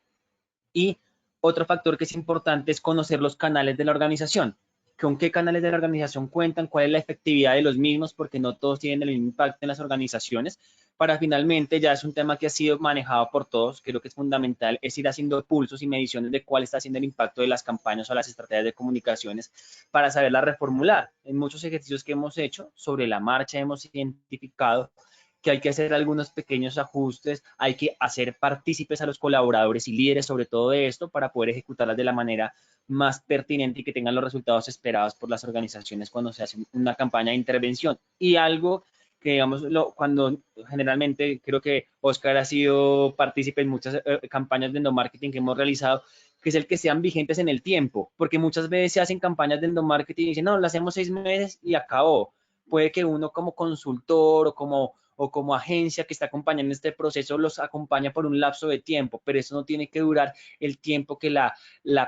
Y otro factor que es importante es conocer los canales de la organización. ¿Con qué canales de la organización cuentan? ¿Cuál es la efectividad de los mismos? Porque no todos tienen el mismo impacto en las organizaciones. Para finalmente, ya es un tema que ha sido manejado por todos, creo que es fundamental, es ir haciendo pulsos y mediciones de cuál está siendo el impacto de las campañas o las estrategias de comunicaciones para saberlas reformular. En muchos ejercicios que hemos hecho sobre la marcha hemos identificado que hay que hacer algunos pequeños ajustes, hay que hacer partícipes a los colaboradores y líderes sobre todo de esto para poder ejecutarlas de la manera más pertinente y que tengan los resultados esperados por las organizaciones cuando se hace una campaña de intervención. Y algo que, digamos, cuando generalmente creo que Oscar ha sido partícipe en muchas campañas de endomarketing que hemos realizado, que es el que sean vigentes en el tiempo, porque muchas veces se hacen campañas de endomarketing y dicen, no, lo hacemos 6 meses y acabó. Puede que uno como consultor o como agencia que está acompañando este proceso los acompaña por un lapso de tiempo, pero eso no tiene que durar el tiempo que la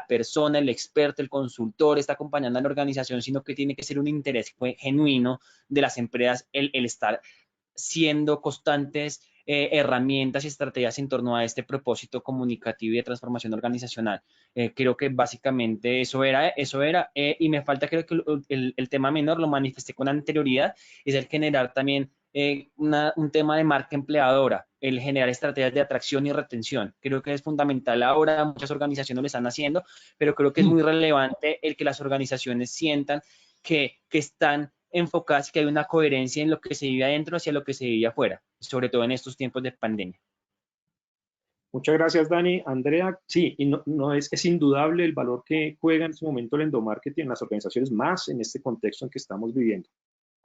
persona, el experto, el consultor está acompañando a la organización, sino que tiene que ser un interés genuino de las empresas el estar siendo constantes herramientas y estrategias en torno a este propósito comunicativo y de transformación organizacional. Creo que básicamente eso era y me falta, creo que el tema menor lo manifesté con anterioridad, es el generar también un tema de marca empleadora, el generar estrategias de atracción y retención. Creo que es fundamental ahora, muchas organizaciones lo están haciendo, pero creo que es muy relevante el que las organizaciones sientan que están enfocadas, que hay una coherencia en lo que se vive adentro hacia lo que se vive afuera, sobre todo en estos tiempos de pandemia. Muchas gracias, Dani. Andrea, sí, y no es indudable el valor que juega en este momento el endomarketing en las organizaciones, más en este contexto en que estamos viviendo.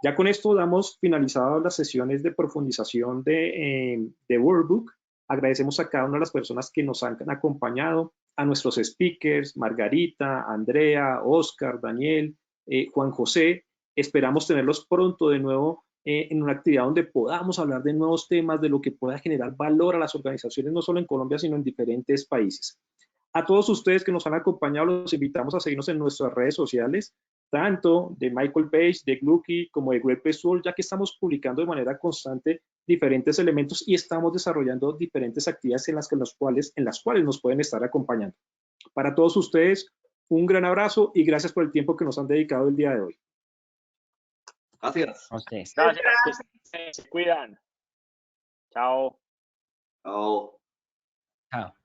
Ya con esto damos finalizadas las sesiones de profundización de Workbook. Agradecemos a cada una de las personas que nos han acompañado, a nuestros speakers, Margarita, Andrea, Oscar, Daniel, Juan José. Esperamos tenerlos pronto de nuevo en una actividad donde podamos hablar de nuevos temas, de lo que pueda generar valor a las organizaciones, no solo en Colombia, sino en diferentes países. A todos ustedes que nos han acompañado, los invitamos a seguirnos en nuestras redes sociales, tanto de Michael Page, de Glucky, como de Great Place Tour, ya que estamos publicando de manera constante diferentes elementos y estamos desarrollando diferentes actividades en las cuales nos pueden estar acompañando. Para todos ustedes, un gran abrazo y gracias por el tiempo que nos han dedicado el día de hoy. Gracias. A ustedes. Gracias, se cuidan. Chao. Chao. Chao.